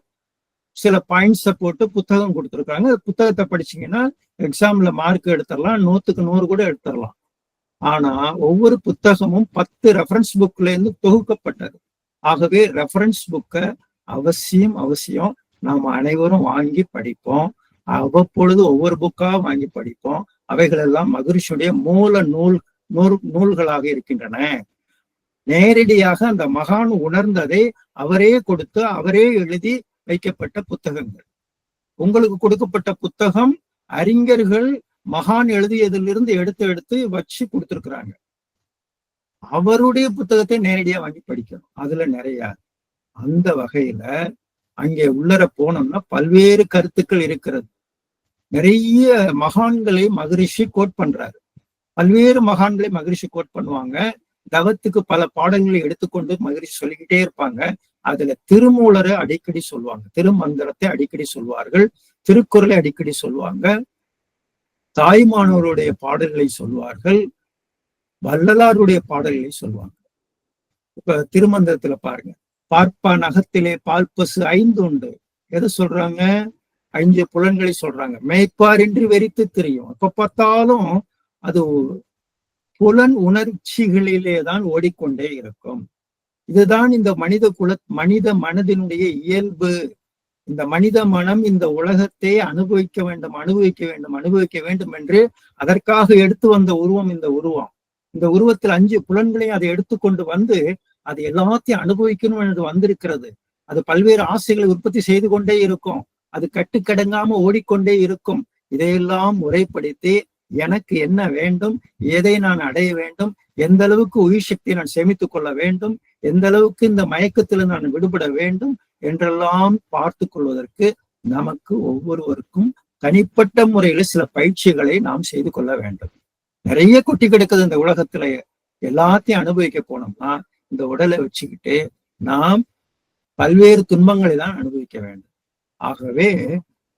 சில பாயிண்ட்ஸை போட்டு புத்தகம் கொடுத்துருக்காங்க. புத்தகத்தை படிச்சீங்கன்னா எக்ஸாம்ல மார்க் எடுத்துடலாம், 100க்கு 100 கூட எடுத்துடலாம். ஆனா ஒவ்வொரு புத்தகமும் 10 ரெஃபரன்ஸ் புக்ல இருந்து தொகுக்கப்பட்டது. ஆகவே ரெஃபரன்ஸ் புக்கை அவசியம் நாம அனைவரும் வாங்கி படிப்போம். அவ்வப்பொழுது ஒவ்வொரு புக்கா வாங்கி படிப்போம். அவைகள் எல்லாம் மகரிஷியுடைய மூல நூல்களாக இருக்கின்றன. நேரடியாக அந்த மகான் உணர்ந்ததை அவரே கொடுத்து அவரே எழுதி வைக்கப்பட்ட புத்தகங்கள். உங்களுக்கு கொடுக்கப்பட்ட புத்தகம் அறிஞர்கள் மகான் எழுதியதிலிருந்து எடுத்து வச்சு கொடுத்திருக்கிறாங்க. அவருடைய புத்தகத்தை நேரடியா வாங்கி படிக்கணும். அதுல நிறைய அந்த வகையில அங்கே உள்ளர போனோம்னா பல்வேறு கருத்துக்கள் இருக்கிறது. நிறைய மகான்களை மகரிஷி கோட் பண்றாரு. பல்வேறு மகான்களை மகரிஷி கோட் பண்ணுவாங்க. தவத்துக்கு பல பாடங்களை எடுத்துக்கொண்டு மகரிஷி சொல்லிக்கிட்டே இருப்பாங்க. அதுல திருமூலரை அடிக்கடி சொல்லுவாங்க, திருமந்திரத்தை அடிக்கடி சொல்வார்கள், திருக்குறளை அடிக்கடி சொல்லுவாங்க, தாய்மானவருடைய பாடல்களை சொல்வார்கள். வள்ளலாருடைய பாடல்களை சொல்லுவாங்க. இப்ப திருமந்திரத்துல பாருங்க, பார்ப்பான் அகத்திலே பால் பசு 5 உண்டு. எதை சொல்றாங்க? 5 புலன்களை சொல்றாங்க. மேய்ப்பாரின்றி வெறித்து தெரியும். எப்ப பார்த்தாலும் அது புலன் உணர்ச்சிகளிலே தான் ஓடிக்கொண்டே இருக்கும். இதுதான் இந்த மனித மனதினுடைய இயல்பு. இந்த மனித மனம் இந்த உலகத்தை அனுபவிக்க வேண்டும், அனுபவிக்க வேண்டும், அனுபவிக்க வேண்டும் என்று அதற்காக எடுத்து வந்த உருவம் இந்த உருவம். இந்த உருவத்தில் 5 புலன்களையும் அதை எடுத்துக்கொண்டு வந்து அது எல்லாத்தையும் அனுபவிக்கணும் என்று வந்திருக்கிறது. அது பல்வேறு ஆசைகளை உற்பத்தி செய்து கொண்டே இருக்கும். அது கட்டுக்கடங்காம ஓடிக்கொண்டே இருக்கும். இதையெல்லாம் முறைப்படுத்தி எனக்கு என்ன வேண்டும், எதை நான் அடைய வேண்டும், எந்த அளவுக்கு உயிர் சக்தியை நான் சேமித்துக் கொள்ள வேண்டும், எந்த அளவுக்கு இந்த மயக்கத்துல நான் விடுபட வேண்டும் என்றெல்லாம் பார்த்து கொள்வதற்கு நமக்கு ஒவ்வொருவருக்கும் தனிப்பட்ட முறையில சில பயிற்சிகளை நாம் செய்து கொள்ள வேண்டும். நிறைய கொட்டி கிடக்குது இந்த உலகத்துல. எல்லாத்தையும் அனுபவிக்க போனோம்னா இந்த உடலை வச்சுக்கிட்டு நாம் பல்வேறு துன்பங்களை தான் அனுபவிக்க வேண்டும். ஆகவே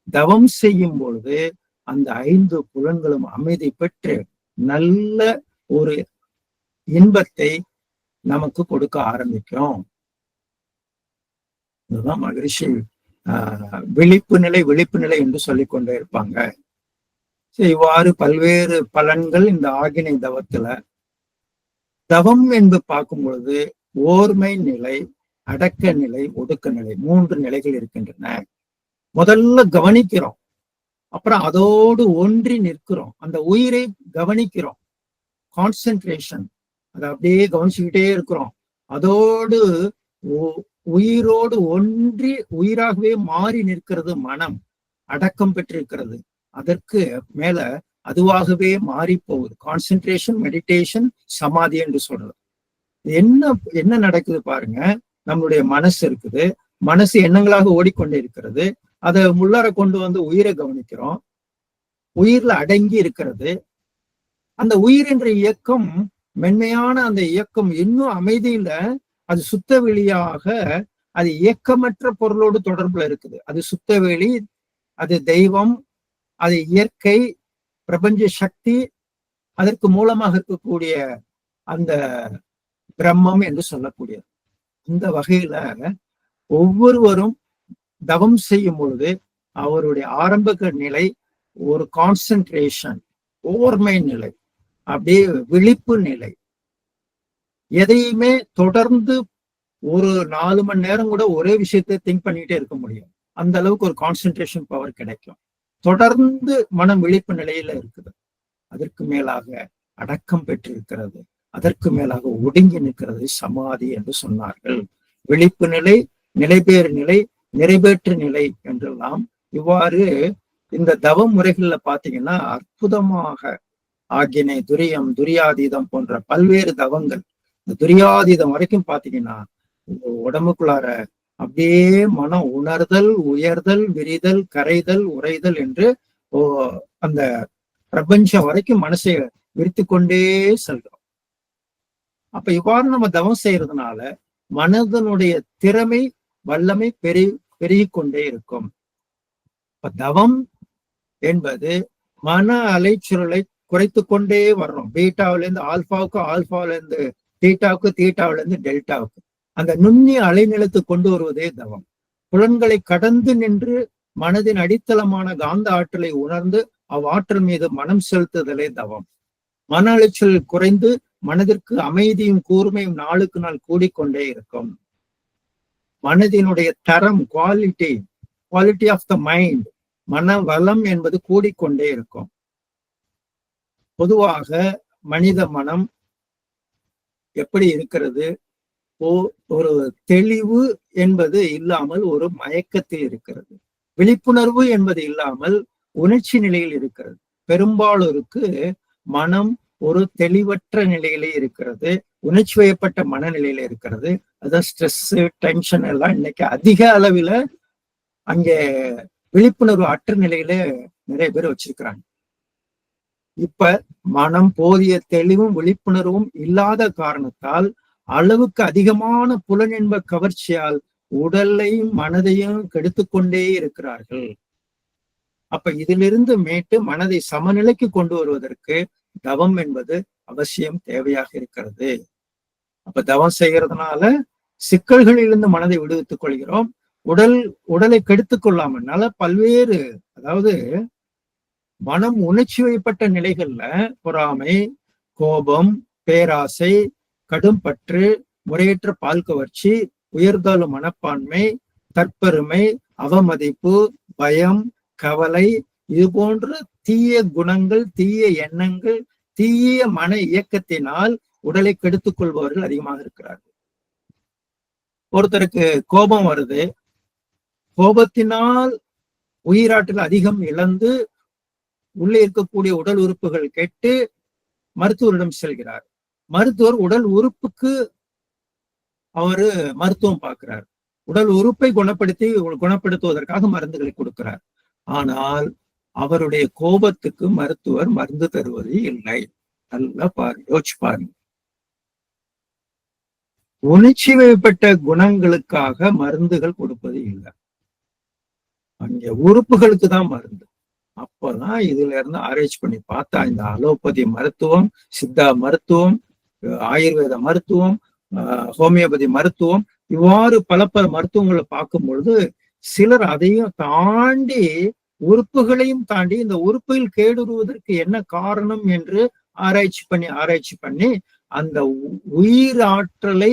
தவம் செய்யும் பொழுது அந்த 5 புலன்களும் அமைதி பெற்று நல்ல ஒரு இன்பத்தை நமக்கு கொடுக்க ஆரம்பிக்கும். இதுதான் மகிழ்ச்சி விழிப்பு நிலை என்று சொல்லிக் கொண்டே இருப்பாங்க. இவ்வாறு பல்வேறு பலன்கள் இந்த ஆகினை தவத்துல. தவம் என்று பார்க்கும் பொழுது ஓர்மை நிலை, அடக்க நிலை, ஒடுக்க நிலை, 3 நிலைகள் இருக்கின்றன. முதல்ல கவனிக்கிறோம், அப்புறம் அதோடு ஒன்றி நிற்கிறோம், அந்த உயிரை கவனிக்கிறோம், கான்சென்ட்ரேஷன், அதை அப்படியே கவனிச்சுக்கிட்டே இருக்கிறோம். அதோடு உயிரோடு ஒன்றி உயிராகவே மாறி நிற்கிறது மனம், அடக்கம் பெற்றிருக்கிறது. அதற்கு மேல அதுவாகவே மாறி போகுது. கான்சென்ட்ரேஷன், மெடிடேஷன், சமாதி என்று சொல்றது. என்ன நடக்குது பாருங்க. நம்மளுடைய மனசு இருக்குது, மனசு எண்ணங்களாக ஓடிக்கொண்டே இருக்கிறது. அதை உள்ளார கொண்டு வந்து உயிரை கவனிக்கிறோம், உயிர்ல அடங்கி இருக்கிறது. அந்த உயிர் என்ற இயக்கம், மென்மையான அந்த இயக்கம் இன்னும் அமைதியில அது சுத்த வெளியாக, அது இயக்கமற்ற பொருளோடு தொடர்புல இருக்குது. அது சுத்த வெளி, அது தெய்வம், அது இயற்கை, பிரபஞ்ச சக்தி, அதற்கு மூலமாக இருக்கக்கூடிய அந்த பிரம்மம் என்று சொல்லக்கூடியது. இந்த வகையில ஒவ்வொருவரும் தவம் செய்யும் பொழுது அவருடைய ஆரம்ப நிலை ஒரு கான்சென்ட்ரேஷன், ஓர்மை நிலை, அப்படியே விழிப்பு நிலை. எதையுமே தொடர்ந்து ஒரு 4 மணி நேரம் கூட ஒரே விஷயத்தை திங்க் பண்ணிட்டே இருக்க முடியும். அந்த அளவுக்கு ஒரு கான்சென்ட்ரேஷன் பவர் கிடைக்கும். தொடர்ந்து மனம் விழிப்பு நிலையில இருக்குது. அதற்கு மேலாக அடக்கம் பெற்றிருக்கிறது, அதற்கு மேலாக ஒடுங்கி நிற்கிறது சமாதி என்று சொன்னார்கள். விழிப்பு நிலை, நிலைபேறு நிலை, நிறைவேற்று நிலை என்றெல்லாம் இவ்வாறு இந்த தவ முறைகள்ல பாத்தீங்கன்னா அற்புதமாக ஆகினை, துரியம், துரியாதீதம் போன்ற பல்வேறு தவங்கள். இந்த துரியாதீதம் வரைக்கும் பாத்தீங்கன்னா உடம்புக்குள்ளார அப்படியே மனம் உணர்தல், உயர்தல், விரிதல், கரைதல், உறைதல் என்று அந்த பிரபஞ்சம் வரைக்கும் மனசை விரித்து கொண்டே செல்றோம். அப்ப இவ்வாறு நம்ம தவம் செய்யறதுனால மனதனுடைய திறமை, வல்லமை பெருகி கொண்டே இருக்கும். இப்ப தவம் என்பது மன அலைச்சுருளை குறைத்து கொண்டே வர்றோம். பீட்டாவில இருந்து ஆல்பாவுக்கு, ஆல்பாவில இருந்து தீட்டாவுக்கு, தீட்டாவில இருந்து டெல்டாவுக்கு அந்த நுண்ணிய அலைநிலத்து கொண்டு வருவதே தவம். புலன்களை கடந்து நின்று மனதின் அடித்தளமான காந்த ஆற்றலை உணர்ந்து அவ்வாற்றல் மீது மனம் செலுத்துதலே தவம். மன அலைச்சல் குறைந்து மனதிற்கு அமைதியும் கூர்மையும் நாளுக்கு நாள் கூடிக்கொண்டே இருக்கும். மனதினுடைய தரம், குவாலிட்டி ஆஃப் த மைண்ட், மன வளம் என்பது கூடிக்கொண்டே இருக்கும். பொதுவாக மனித மனம் எப்படி இருக்கிறது? ஒரு தெளிவு என்பது இல்லாமல் ஒரு மயக்கத்தில் இருக்கிறது. விழிப்புணர்வு என்பது இல்லாமல் உணர்ச்சி நிலையில் இருக்கிறது. பெரும்பாலோருக்கு மனம் ஒரு தெளிவற்ற நிலையிலே இருக்கிறது, உணர்ச்சி வயப்பட்ட மனநிலையில இருக்கிறது. அதான் ஸ்ட்ரெஸ், டென்ஷன் எல்லாம் இன்னைக்கு அதிக அளவில் அங்கே விழிப்புணர்வு அற்ற நிலையில நிறைய பேர் வச்சிருக்கிறாங்க. இப்ப மனம் போதிய தெளிவும் விழிப்புணர்வும் இல்லாத காரணத்தால் அளவுக்கு அதிகமான புலனின்ப கவர்ச்சியால் உடலையும் மனதையும் கெடுத்து கொண்டே இருக்கிறார்கள். அப்ப இதிலிருந்து மீட்டு மனதை சமநிலைக்கு கொண்டு வருவதற்கு தவம் என்பது அவசியம் தேவையாக இருக்கிறது. அப்ப தவம் செய்யறதுனால சிக்கல்களிலிருந்து மனதை விடுவித்துக் கொள்கிறோம். உடலை கெடுத்துக் கொள்ளாம பல்வேறு, அதாவது மனம் உணர்ச்சி வயப்பட்ட நிலைகள்ல பொறாமை, கோபம், பேராசை, கடும் பற்று, முறையற்ற பால் கவர்ச்சி, உயர்தாழ் மனப்பான்மை, தற்பெருமை, அவமதிப்பு, பயம், கவலை, இது போன்ற தீய குணங்கள், தீய எண்ணங்கள், தீய மன இயக்கத்தினால் உடலை கெடுத்துக் கொள்பவர்கள் அதிகமாக இருக்கிறார்கள். ஒருத்தருக்கு கோபம் வருது, கோபத்தினால் உயிராற்றல் அதிகம் இழந்து உள்ளே இருக்கக்கூடிய உடல் உறுப்புகள் கெட்டு மருத்துவரிடம் செல்கிறார். மருத்துவர் உடல் உறுப்புக்கு அவரு மருத்துவம் பார்க்கிறார். உடல் உறுப்பை குணப்படுத்துவதற்காக மருந்துகளை கொடுக்கிறார். ஆனால் அவருடைய கோபத்துக்கு மருத்துவர் மருந்து தருவது இல்லை. நல்லா பாருங்க, யோசிச்சு பாருங்க. உணர்ச்சி வயப்பட்ட குணங்களுக்காக மருந்துகள் கொடுப்பது இல்லை, அங்க உறுப்புகளுக்கு தான் மருந்து. அப்பதான் இதுல இருந்து ஆராய்ச்சி பண்ணி பார்த்தா இந்த அலோபதி மருத்துவம், சித்தா மருத்துவம், ஆயுர்வேத மருத்துவம், ஹோமியோபதி மருத்துவம், இவ்வாறு பல மருத்துவங்களை பார்க்கும் பொழுது சிலர் அதையும் தாண்டி, உறுப்புகளையும் தாண்டி இந்த உறுப்புகள் கேடுறுவதற்கு என்ன காரணம் என்று ஆராய்ச்சி பண்ணி அந்த உயிர் ஆற்றலை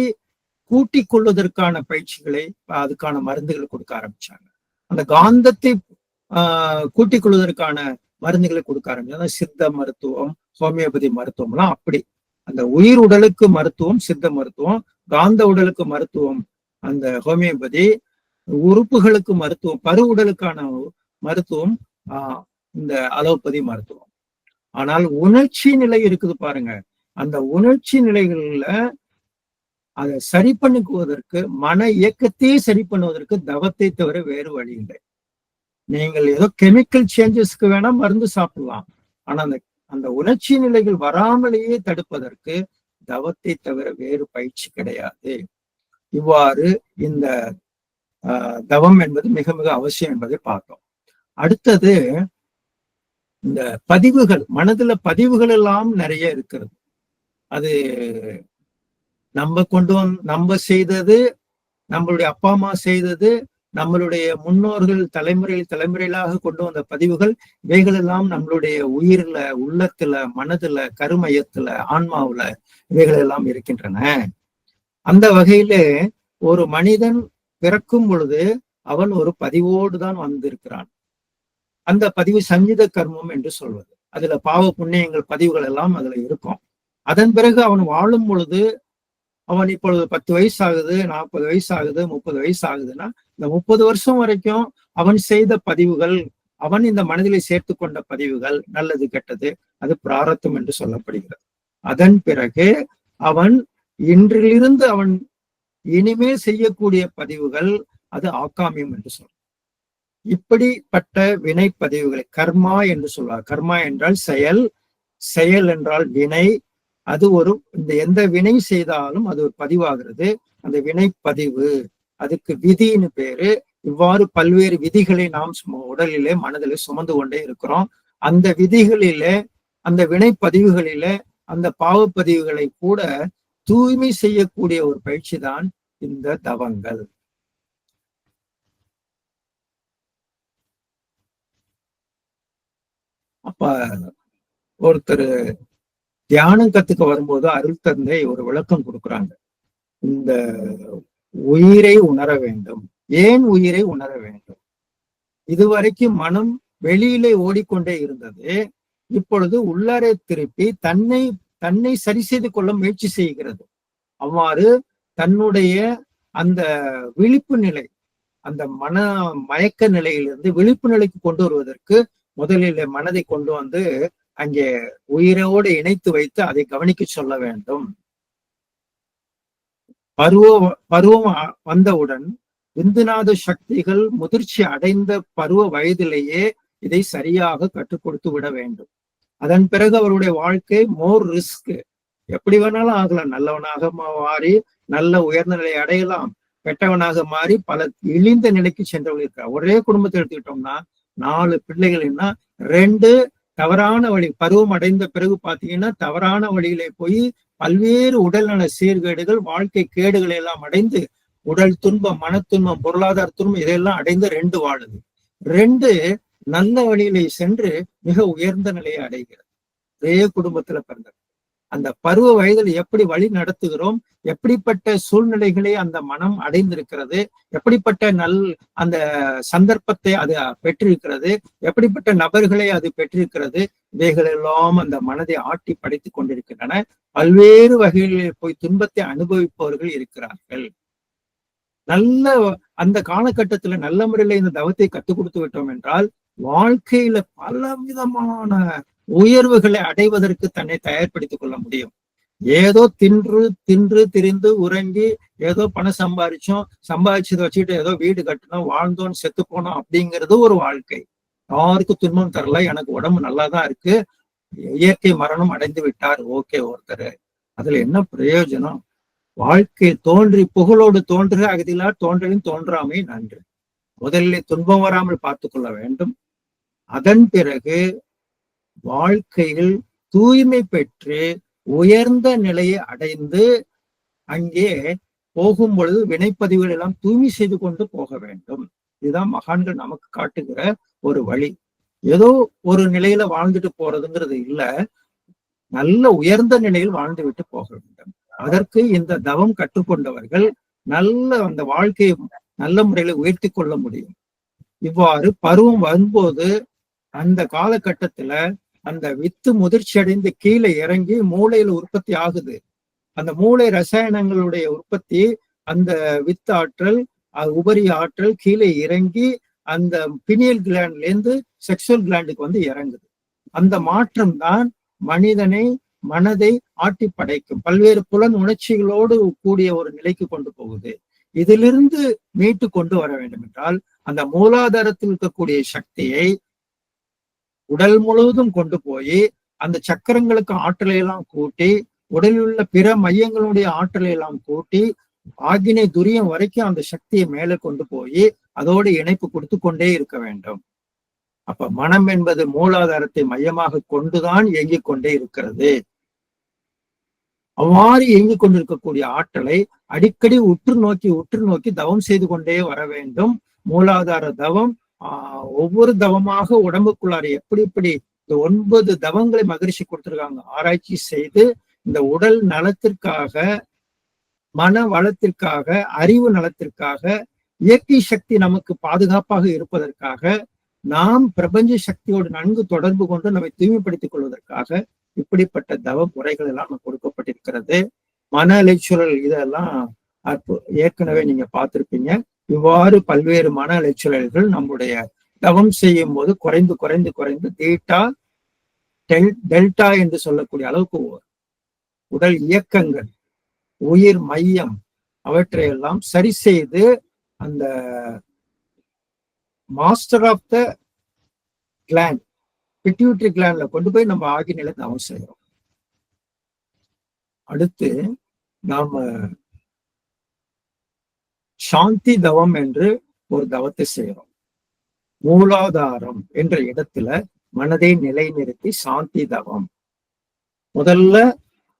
கூட்டிக் கொள்வதற்கான பயிற்சிகளை, அதுக்கான மருந்துகளை கொடுக்க ஆரம்பிச்சாங்க. அந்த காந்தத்தை கூட்டிக் கொள்வதற்கான மருந்துகளை கொடுக்க ஆரம்பிச்சாங்க. சித்த மருத்துவம், ஹோமியோபதி மருத்துவம் எல்லாம் அப்படி. அந்த உயிர் உடலுக்கு மருத்துவம் சித்த மருத்துவம், காந்த உடலுக்கு மருத்துவம் அந்த ஹோமியோபதி, உறுப்புகளுக்கு மருத்துவம், பரு உடலுக்கான மருத்துவம் இந்த அலோபதி மருத்துவம். ஆனால் உணர்ச்சி நிலை இருக்குது பாருங்க, அந்த உணர்ச்சி நிலைகள்ல அதை சரி பண்ணிக்குவதற்கு, மன இயக்கத்தையே சரி பண்ணுவதற்கு தவத்தை தவிர வேறு வழி இல்லை. நீங்கள் ஏதோ கெமிக்கல் சேஞ்சஸ்க்கு வேணா மருந்து சாப்பிடலாம், ஆனா அந்த உணர்ச்சி நிலைகள் வராமலேயே தடுப்பதற்கு தவத்தை தவிர வேறு பயிற்சி கிடையாது. இவ்வாறு இந்த தவம் என்பது மிக மிக அவசியம் என்பதை பார்த்தோம். அடுத்தது இந்த பதிவுகள், மனதுல பதிவுகள் எல்லாம் நிறைய இருக்கிறது. அது நம்ம செய்தது, நம்மளுடைய அப்பா அம்மா செய்தது, நம்மளுடைய முன்னோர்கள் தலைமுறைகளாக கொண்டு வந்த பதிவுகள், இவைகள் எல்லாம் நம்மளுடைய உயிர்ல, உள்ளத்துல, மனதுல, கருமையத்துல, ஆன்மாவுல இவைகள் எல்லாம் இருக்கின்றன. அந்த வகையில ஒரு மனிதன் பிறக்கும் பொழுது அவன் ஒரு பதிவோடு தான் வந்திருக்கிறான். அந்த பதிவு சஞ்சித கர்மம் என்று சொல்வது. அதுல பாவ புண்ணியங்கள் பதிவுகள் எல்லாம் அதுல இருக்கும். அதன் பிறகு அவன் வாழும் பொழுது, அவன் இப்பொழுது 10 வயசு ஆகுது, 40 வயசு ஆகுது, 30 வயசு ஆகுதுன்னா, இந்த 30 வருஷம் வரைக்கும் அவன் செய்த பதிவுகள், அவன் இந்த மனதிலே சேர்த்து கொண்ட பதிவுகள், நல்லது கெட்டது, அது பிராரத்தம் என்று சொல்லப்படுகிறது. அதன் பிறகு அவன் இன்றிலிருந்து அவன் இனிமேல் செய்யக்கூடிய பதிவுகள், அது ஆக்காமியம் என்று சொல்றார். இப்படிப்பட்ட வினை பதிவுகளை கர்மா என்று சொல்வார். கர்மா என்றால் செயல், செயல் என்றால் வினை. அது எந்த வினை செய்தாலும் அது ஒரு பதிவாகிறது. அந்த வினை பதிவு, அதுக்கு விதின்னு பேரு. இவ்வாறு பல்வேறு விதிகளை நாம் உடலிலே, மனதிலே சுமந்து கொண்டே இருக்கிறோம். அந்த விதிகளிலே, அந்த வினை பதிவுகளிலே, அந்த பாவப்பதிவுகளை கூட தூய்மை செய்யக்கூடிய ஒரு பயிற்சி தான் இந்த தவங்கள். அப்ப ஒருத்தர் தியானம் கத்துக்க வரும்போது அருள் தந்தை ஒரு விளக்கம் கொடுக்குறாங்க. இந்த உயிரை உணர வேண்டும். ஏன் உயிரை உணர வேண்டும்? இதுவரைக்கும் மனம் வெளியிலே ஓடிக்கொண்டே இருந்தது. இப்பொழுது உள்ளாரே திருப்பி தன்னை சரி செய்து கொள்ள முயற்சி செய்கிறது. அவ்வாறு தன்னுடைய அந்த விழிப்பு நிலை, அந்த மயக்க நிலையிலிருந்து விழிப்பு நிலைக்கு கொண்டு வருவதற்கு முதலில் மனதை கொண்டு வந்து அங்கே உயிரோடு இணைத்து வைத்து அதை கவனிக்க சொல்ல வேண்டும். பருவம் வந்தவுடன் விந்துநாத சக்திகள் முதிர்ச்சி அடைந்த பருவ வயதிலேயே இதை சரியாக கற்றுக் கொடுத்து விட வேண்டும். அதன் பிறகு அவருடைய வாழ்க்கை மோர் ரிஸ்க். எப்படி வேணாலும் ஆகலாம். நல்லவனாக மாறி நல்ல உயர்ந்த நிலையை அடையலாம், கெட்டவனாக மாறி பல இழிந்த நிலைக்கு சென்றவர்கள் இருக்கிறார். ஒரே குடும்பத்தை எடுத்துக்கிட்டோம்னா 4 பிள்ளைகள்னா 2 தவறான வழி பருவம் அடைந்த பிறகு பாத்தீங்கன்னா தவறான வழியிலே போய் பல்வேறு உடல்நல சீர்கேடுகள், வாழ்க்கை கேடுகளை எல்லாம் அடைந்து உடல் துன்பம், மன துன்பம், பொருளாதார துன்பம் இதையெல்லாம் அடைந்து 2 வாழுது. 2 நல்ல வழியிலே சென்று மிக உயர்ந்த நிலையை அடைகிறது. ஒரே குடும்பத்துல பிறந்தது. அந்த பருவ வயதில் எப்படி வழி நடத்துகிறோம், எப்படிப்பட்ட சூழ்நிலைகளை அந்த மனம் அடைந்திருக்கிறது, எப்படிப்பட்ட அந்த சந்தர்ப்பத்தை அது பெற்றிருக்கிறது, எப்படிப்பட்ட நபர்களை அது பெற்றிருக்கிறது, இவைகளெல்லாம் அந்த மனதை ஆட்டி படைத்துக் கொண்டிருக்கின்றன. பல்வேறு வகைகளில் போய் துன்பத்தை அனுபவிப்பவர்கள் இருக்கிறார்கள். நல்ல அந்த காலகட்டத்துல நல்ல முறையில இந்த தவத்தை கற்றுக் கொடுத்து விட்டோம் என்றால் வாழ்க்கையில பல விதமான உயர்வுகளை அடைவதற்கு தன்னை தயார்படுத்திக் கொள்ள முடியும். ஏதோ தின்று திரிந்து உறங்கி ஏதோ பணம் சம்பாதிச்சதை வச்சுக்கிட்டு ஏதோ வீடு கட்டணும், வாழ்ந்தோம், செத்து போனோம் அப்படிங்கிறது ஒரு வாழ்க்கை. யாருக்கும் துன்பம் தரல, எனக்கு உடம்பு நல்லாதான் இருக்கு, இயற்கை மரணம் அடைந்து விட்டார், ஓகே ஒருத்தர், அதுல என்ன பிரயோஜனம்? வாழ்க்கை தோன்றி புகழோடு தோன்றுக அகதிலா தோன்றலின் தோன்றாமை நன்று. முதலில் துன்பம் வராமல் பார்த்து கொள்ள வேண்டும். அதன் பிறகு வாழ்க்கையில் தூய்மை பெற்று உயர்ந்த நிலையை அடைந்து அங்கே போகும் பொழுது வினைப்பதிவுகள் எல்லாம் தூய்மை செய்து கொண்டு போக வேண்டும். இதுதான் மகான்கள் நமக்கு காட்டுகிற ஒரு வழி. ஏதோ ஒரு நிலையில வாழ்ந்துட்டு போறதுங்கிறது இல்ல, நல்ல உயர்ந்த நிலையில் வாழ்ந்து விட்டு போக வேண்டும். அதற்கு இந்த தவம் கற்றுக்கொண்டவர்கள் நல்ல அந்த வாழ்க்கையை நல்ல முறையில உயர்த்தி கொள்ள முடியும். இவ்வாறு பருவம் வரும்போது அந்த காலகட்டத்துல அந்த வித்து முதிர்ச்சி அடைந்து கீழே இறங்கி மூளையில உற்பத்தி ஆகுது. அந்த மூளை ரசாயனங்களுடைய உற்பத்தி, அந்த வித்து ஆற்றல், உபரி ஆற்றல் கீழே இறங்கி அந்த பினியல் கிளாண்ட்ல இருந்து செக்சுவல் கிளாண்டுக்கு வந்து இறங்குது. அந்த மாற்றம் தான் மனதை ஆட்டி படைக்கும், பல்வேறு புலன் உணர்ச்சிகளோடு கூடிய ஒரு நிலைக்கு கொண்டு போகுது. இதிலிருந்து மீட்டு கொண்டு வர வேண்டும் என்றால் அந்த மூலாதாரத்தில் இருக்கக்கூடிய சக்தியை உடல் முழுவதும் கொண்டு போய் அந்த சக்கரங்களுக்கு ஆற்றலை எல்லாம் கூட்டி, உடலில் உள்ள பிற மையங்களுடைய ஆற்றலை எல்லாம் கூட்டி, ஆகினை துரியம் வரைக்கும் அந்த சக்தியை மேலே கொண்டு போய் அதோடு இணைப்பு கொடுத்து கொண்டே இருக்க வேண்டும். அப்ப மனம் என்பது மூலாதாரத்தை மையமாக கொண்டுதான் இயங்கிக் கொண்டே இருக்கிறது. அவ்வாறு இயங்கிக் கொண்டிருக்கக்கூடிய ஆற்றலை அடிக்கடி உற்று நோக்கி தவம் செய்து கொண்டே வர வேண்டும். மூலாதார தவம் ஒவ்வொரு தவமாக உடம்புக்குள்ளார எப்படி இந்த 9 தவங்களை மகரிஷி கொடுத்திருக்காங்க. ஆராய்ச்சி செய்து இந்த உடல் நலத்திற்காக, மன வளத்திற்காக, அறிவு நலத்திற்காக, இயற்கை சக்தி நமக்கு பாதுகாப்பாக இருப்பதற்காக, நாம் பிரபஞ்ச சக்தியோடு நன்கு தொடர்பு கொண்டு நம்மை தூய்மைப்படுத்திக் கொள்வதற்காக இப்படிப்பட்ட தவ முறைகள் எல்லாம் கொடுக்கப்பட்டிருக்கிறது. மன அலைச்சூழல் இதெல்லாம் ஏற்கனவே நீங்க பார்த்திருப்பீங்க. இவ்வாறு பல்வேறு மன அலைச்சூழல்கள் நம்முடைய தவம் செய்யும் போது குறைந்து தீட்டா டெல்டா என்று சொல்லக்கூடிய அளவுக்கு உடல் இயக்கங்கள், உயிர் மையம் அவற்றையெல்லாம் சரி செய்து அந்த master of the gland, pituitary கிளாண்ட்ல கொண்டு போய் நம்ம ஆகிநிலை தவம் செய்யறோம். அடுத்து நாம சாந்தி தவம் என்று ஒரு தவத்தை செய்யறோம். மூலாதாரம் என்ற இடத்துல மனதை நிலைநிறுத்தி சாந்தி தவம். முதல்ல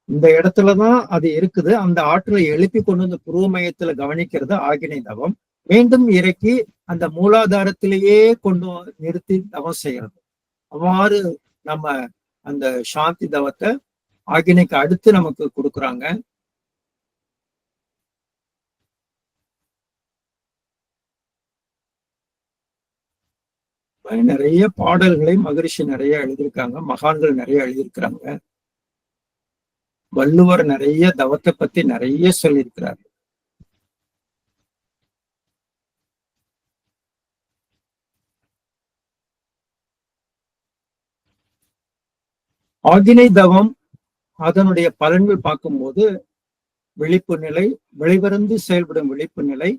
இந்த இடத்துலதான் அது இருக்குது. அந்த ஆற்றலை எழுப்பி கொண்டு வந்து புருவ மையத்துல கவனிக்கிறது ஆகினை தவம். மீண்டும் இறக்கி அந்த மூலாதாரத்திலேயே கொண்டு நிறுத்தி தவம் செய்யறது. அவ்வாறு நம்ம அந்த சாந்தி தவத்தை ஆகினைக்கு அடுத்து நமக்கு கொடுக்குறாங்க. நிறைய பாடல்களை மகரிஷி நிறைய எழுதியிருக்காங்க, மகான்கள் நிறைய எழுதியிருக்கிறாங்க. வள்ளுவர் நிறைய தவத்தை பத்தி நிறைய சொல்லியிருக்கிறார். ஆகினை தவம் அதனுடைய பலன்கள் பார்க்கும்போது விழிப்பு நிலை, வெளிவருந்து செயல்படும் விழிப்பு நிலை,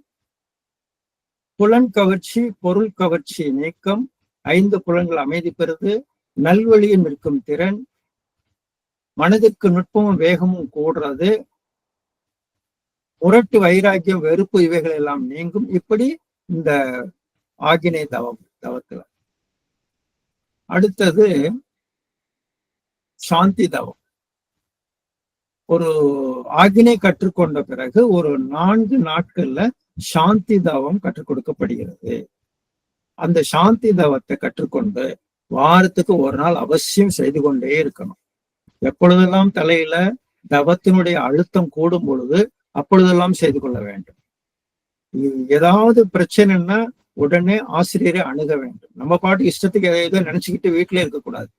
புலன் கவர்ச்சி, பொருள் கவர்ச்சி நீக்கம், 5 புலன்கள் அமைதி பெறுது, நல்வழியில் நிற்கும் திறன், மனதிற்கு நுட்பமும் வேகமும் கூடுறது, முரட்டு வைராக்கியம் வெறுப்பு இவைகள் எல்லாம் நீங்கும். இப்படி இந்த ஆகினை தவத்துல அடுத்தது சாந்தி தவம். ஒரு ஆக்னை கற்றுக்கொண்ட பிறகு ஒரு 4 நாட்கள்ல சாந்தி தவம் கற்றுக் கொடுக்கப்படுகிறது. அந்த சாந்தி தவத்தை கற்றுக்கொண்டு வாரத்துக்கு ஒரு நாள் அவசியம் செய்து கொண்டே இருக்கணும். எப்பொழுதெல்லாம் தலையில தவத்தினுடைய அழுத்தம் கூடும் பொழுது அப்பொழுதெல்லாம் செய்து கொள்ள வேண்டும். ஏதாவது பிரச்சனைன்னா உடனே ஆசிரியரை அணுக வேண்டும். நம்ம பாட்டு இஷ்டத்துக்கு ஏதோ நினைச்சுக்கிட்டு வீட்டிலே இருக்கக்கூடாது.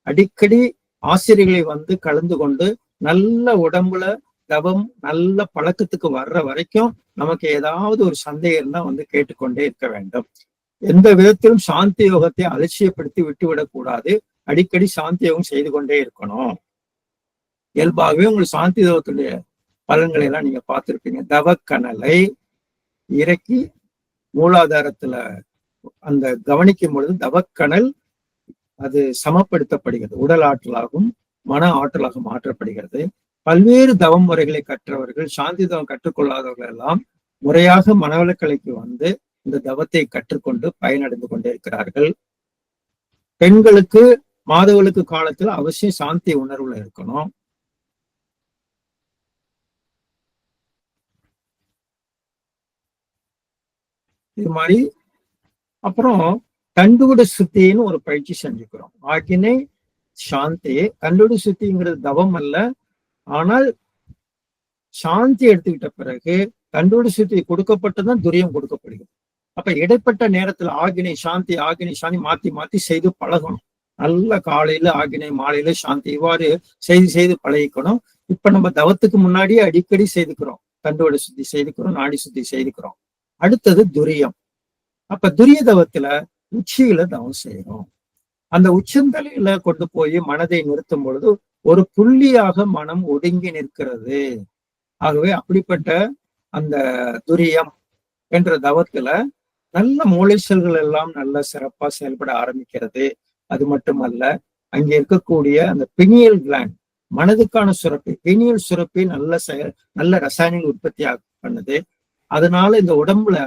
அடிக்கடி ஆசிரியர்களை வந்து கலந்து கொண்டு நல்ல உடம்புல தவம் நல்ல பழக்கத்துக்கு வர்ற வரைக்கும் நமக்கு ஏதாவது ஒரு சந்தேகம் தான் வந்து கேட்டுக்கொண்டே இருக்க வேண்டும். எந்த விதத்திலும் சாந்தி யோகத்தை அலட்சியப்படுத்தி விட்டுவிடக் கூடாது. அடிக்கடி சாந்தி யோகம் செய்து கொண்டே இருக்கணும். இயல்பாகவே உங்களுக்கு சாந்தி யோகத்துடைய பலன்களை எல்லாம் நீங்க பார்த்திருப்பீங்க. தவக்கணலை இறக்கி மூலாதாரத்துல அந்த கவனிக்கும் பொழுது தவக்கணல் அது சமப்படுத்தப்படுகிறது. உடல் ஆற்றலாகவும் மன ஆற்றலாக மாற்றப்படுகிறது. பல்வேறு தவம் முறைகளை கற்றவர்கள், சாந்தி தவம் கற்றுக்கொள்ளாதவர்கள் எல்லாம் முறையாக மனவளக்கலைக்கு வந்து இந்த தவத்தை கற்றுக்கொண்டு பயனடைந்து கொண்டே இருக்கிறார்கள். பெண்களுக்கு மாதவிலக்கு காலத்துல அவசியம் சாந்தி உணர்வுல இருக்கணும். இது மாதிரி அப்புறம் தண்டுவட சுத்தின்னு ஒரு பயிற்சி செஞ்சுக்கிறோம். ஆகினை சாந்தி. தண்டுவட சுத்திங்கிறது தவம் அல்ல, ஆனால் சாந்தி எடுத்துக்கிட்ட பிறகு தண்டுவட சுத்தி கொடுக்கப்பட்டுதான் துரியம் கொடுக்கப்படுகிறது. அப்ப இடைப்பட்ட நேரத்துல ஆகினை சாந்தி மாத்தி மாத்தி செய்து பழகணும். நல்ல காலையில ஆகினை, மாலையில சாந்தி, இவ்வாறு செய்து பழகிக்கணும். இப்ப நம்ம தவத்துக்கு முன்னாடியே அடிக்கடி செய்துக்கிறோம். தண்டுவட சுத்தி செய்துக்கிறோம், நாடி சுத்தி செய்துக்கிறோம். அடுத்தது துரியம். அப்ப துரிய தவத்துல உச்சியில தவம் செய்யறோம். அந்த உச்சந்தலையில கொண்டு போய் மனதை நிறுத்தும் பொழுது ஒரு புள்ளியாக மனம் ஒடுங்கி நிற்கிறது. ஆகவே அப்படிப்பட்ட அந்த துரியம் என்ற தவத்துல நல்ல மூளை செல்கள் எல்லாம் நல்ல சிறப்பா செயல்பட ஆரம்பிக்கிறது. அது மட்டுமல்ல, அங்கே இருக்கக்கூடிய அந்த பினியல் கிளாண்ட், மனதுக்கான சுரப்பி, பினியல் சுரப்பி நல்ல ரசாயனங்கள் உற்பத்தி பண்ணுது. அதனால இந்த உடம்புல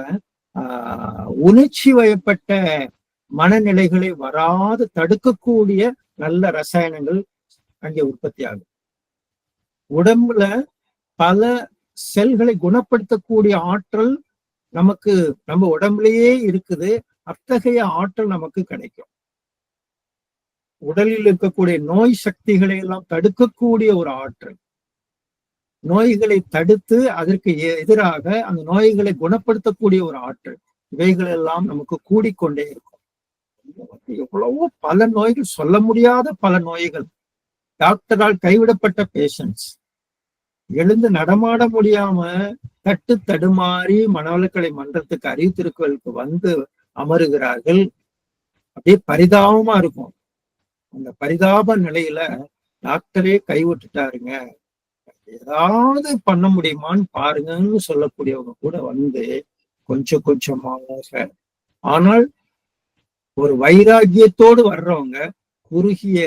உணர்ச்சி வயப்பட்ட மனநிலைகளை வராது தடுக்கக்கூடிய நல்ல ரசாயனங்கள் அங்கே உற்பத்தி ஆகும். உடம்புல பல செல்களை குணப்படுத்தக்கூடிய ஆற்றல் நமக்கு நம்ம உடம்புலயே இருக்குது. அத்தகைய ஆற்றல் நமக்கு கிடைக்கும். உடலில் இருக்கக்கூடிய நோய் சக்திகளை எல்லாம் தடுக்கக்கூடிய ஒரு ஆற்றல், நோய்களை தடுத்து அதற்கு எதிராக அந்த நோய்களை குணப்படுத்தக்கூடிய ஒரு ஆற்றல், இவைகள் எல்லாம் நமக்கு கூடிக்கொண்டே இருக்கும். எவ்வளவோ பல நோய்கள், சொல்ல முடியாத பல நோய்கள், டாக்டரால் கைவிடப்பட்ட பேஷண்ட்ஸ், எழுந்து நடமாட முடியாம தட்டு தடுமாறி மனவளக்கலை மன்றத்துக்கு அறிவித்திருக்கலுக்கு வந்து அமருகிறார்கள். அப்படியே பரிதாபமா இருக்கும். அந்த பரிதாப நிலையில டாக்டரே கைவிட்டுட்டாருங்க, ஏதாவது பண்ண முடியுமான்னு பாருங்கன்னு சொல்லக்கூடியவங்க கூட வந்து கொஞ்சம் கொஞ்சமாக, ஆனால் ஒரு வைராகியத்தோடு வர்றவங்க குறுகிய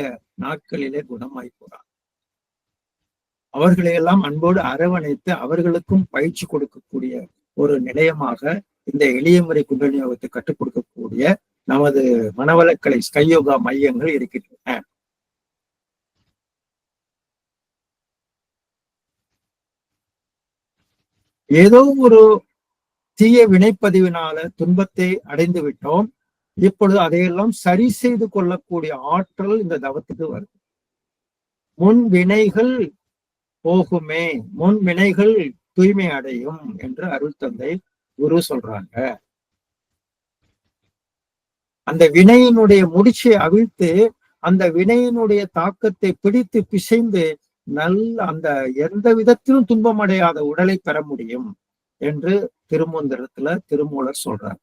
நாட்களிலே குணமாய் போறாங்க. அவர்களையெல்லாம் அன்போடு அரவணைத்து அவர்களுக்கும் பயிற்சி கொடுக்கக்கூடிய ஒரு நிலையமாக இந்த எளிய முறை குண்டலினி யோகத்தை கற்றுக் கொடுக்கக்கூடிய நமது மனவளக்கலை ஸ்கையோகா மையங்கள் இருக்கின்றன. ஏதோ ஒரு தீய வினைப்பதிவினால துன்பத்தை அடைந்து விட்டோம். இப்பொழுது அதையெல்லாம் சரி செய்து கொள்ளக்கூடிய ஆற்றல் இந்த தவத்துக்கு வருது. முன் வினைகள் போகுமே, முன் வினைகள் தூய்மை அடையும் என்று அருள் தந்தை குரு சொல்றாங்க. அந்த வினையினுடைய முடிச்சை அவிழ்த்து அந்த வினையினுடைய தாக்கத்தை பிடித்து பிசைந்து நல்ல அந்த எந்த விதத்திலும் துன்பம் அடையாத உடலை பெற முடியும் என்று திருமந்திரத்துல திருமூலர் சொல்றார்.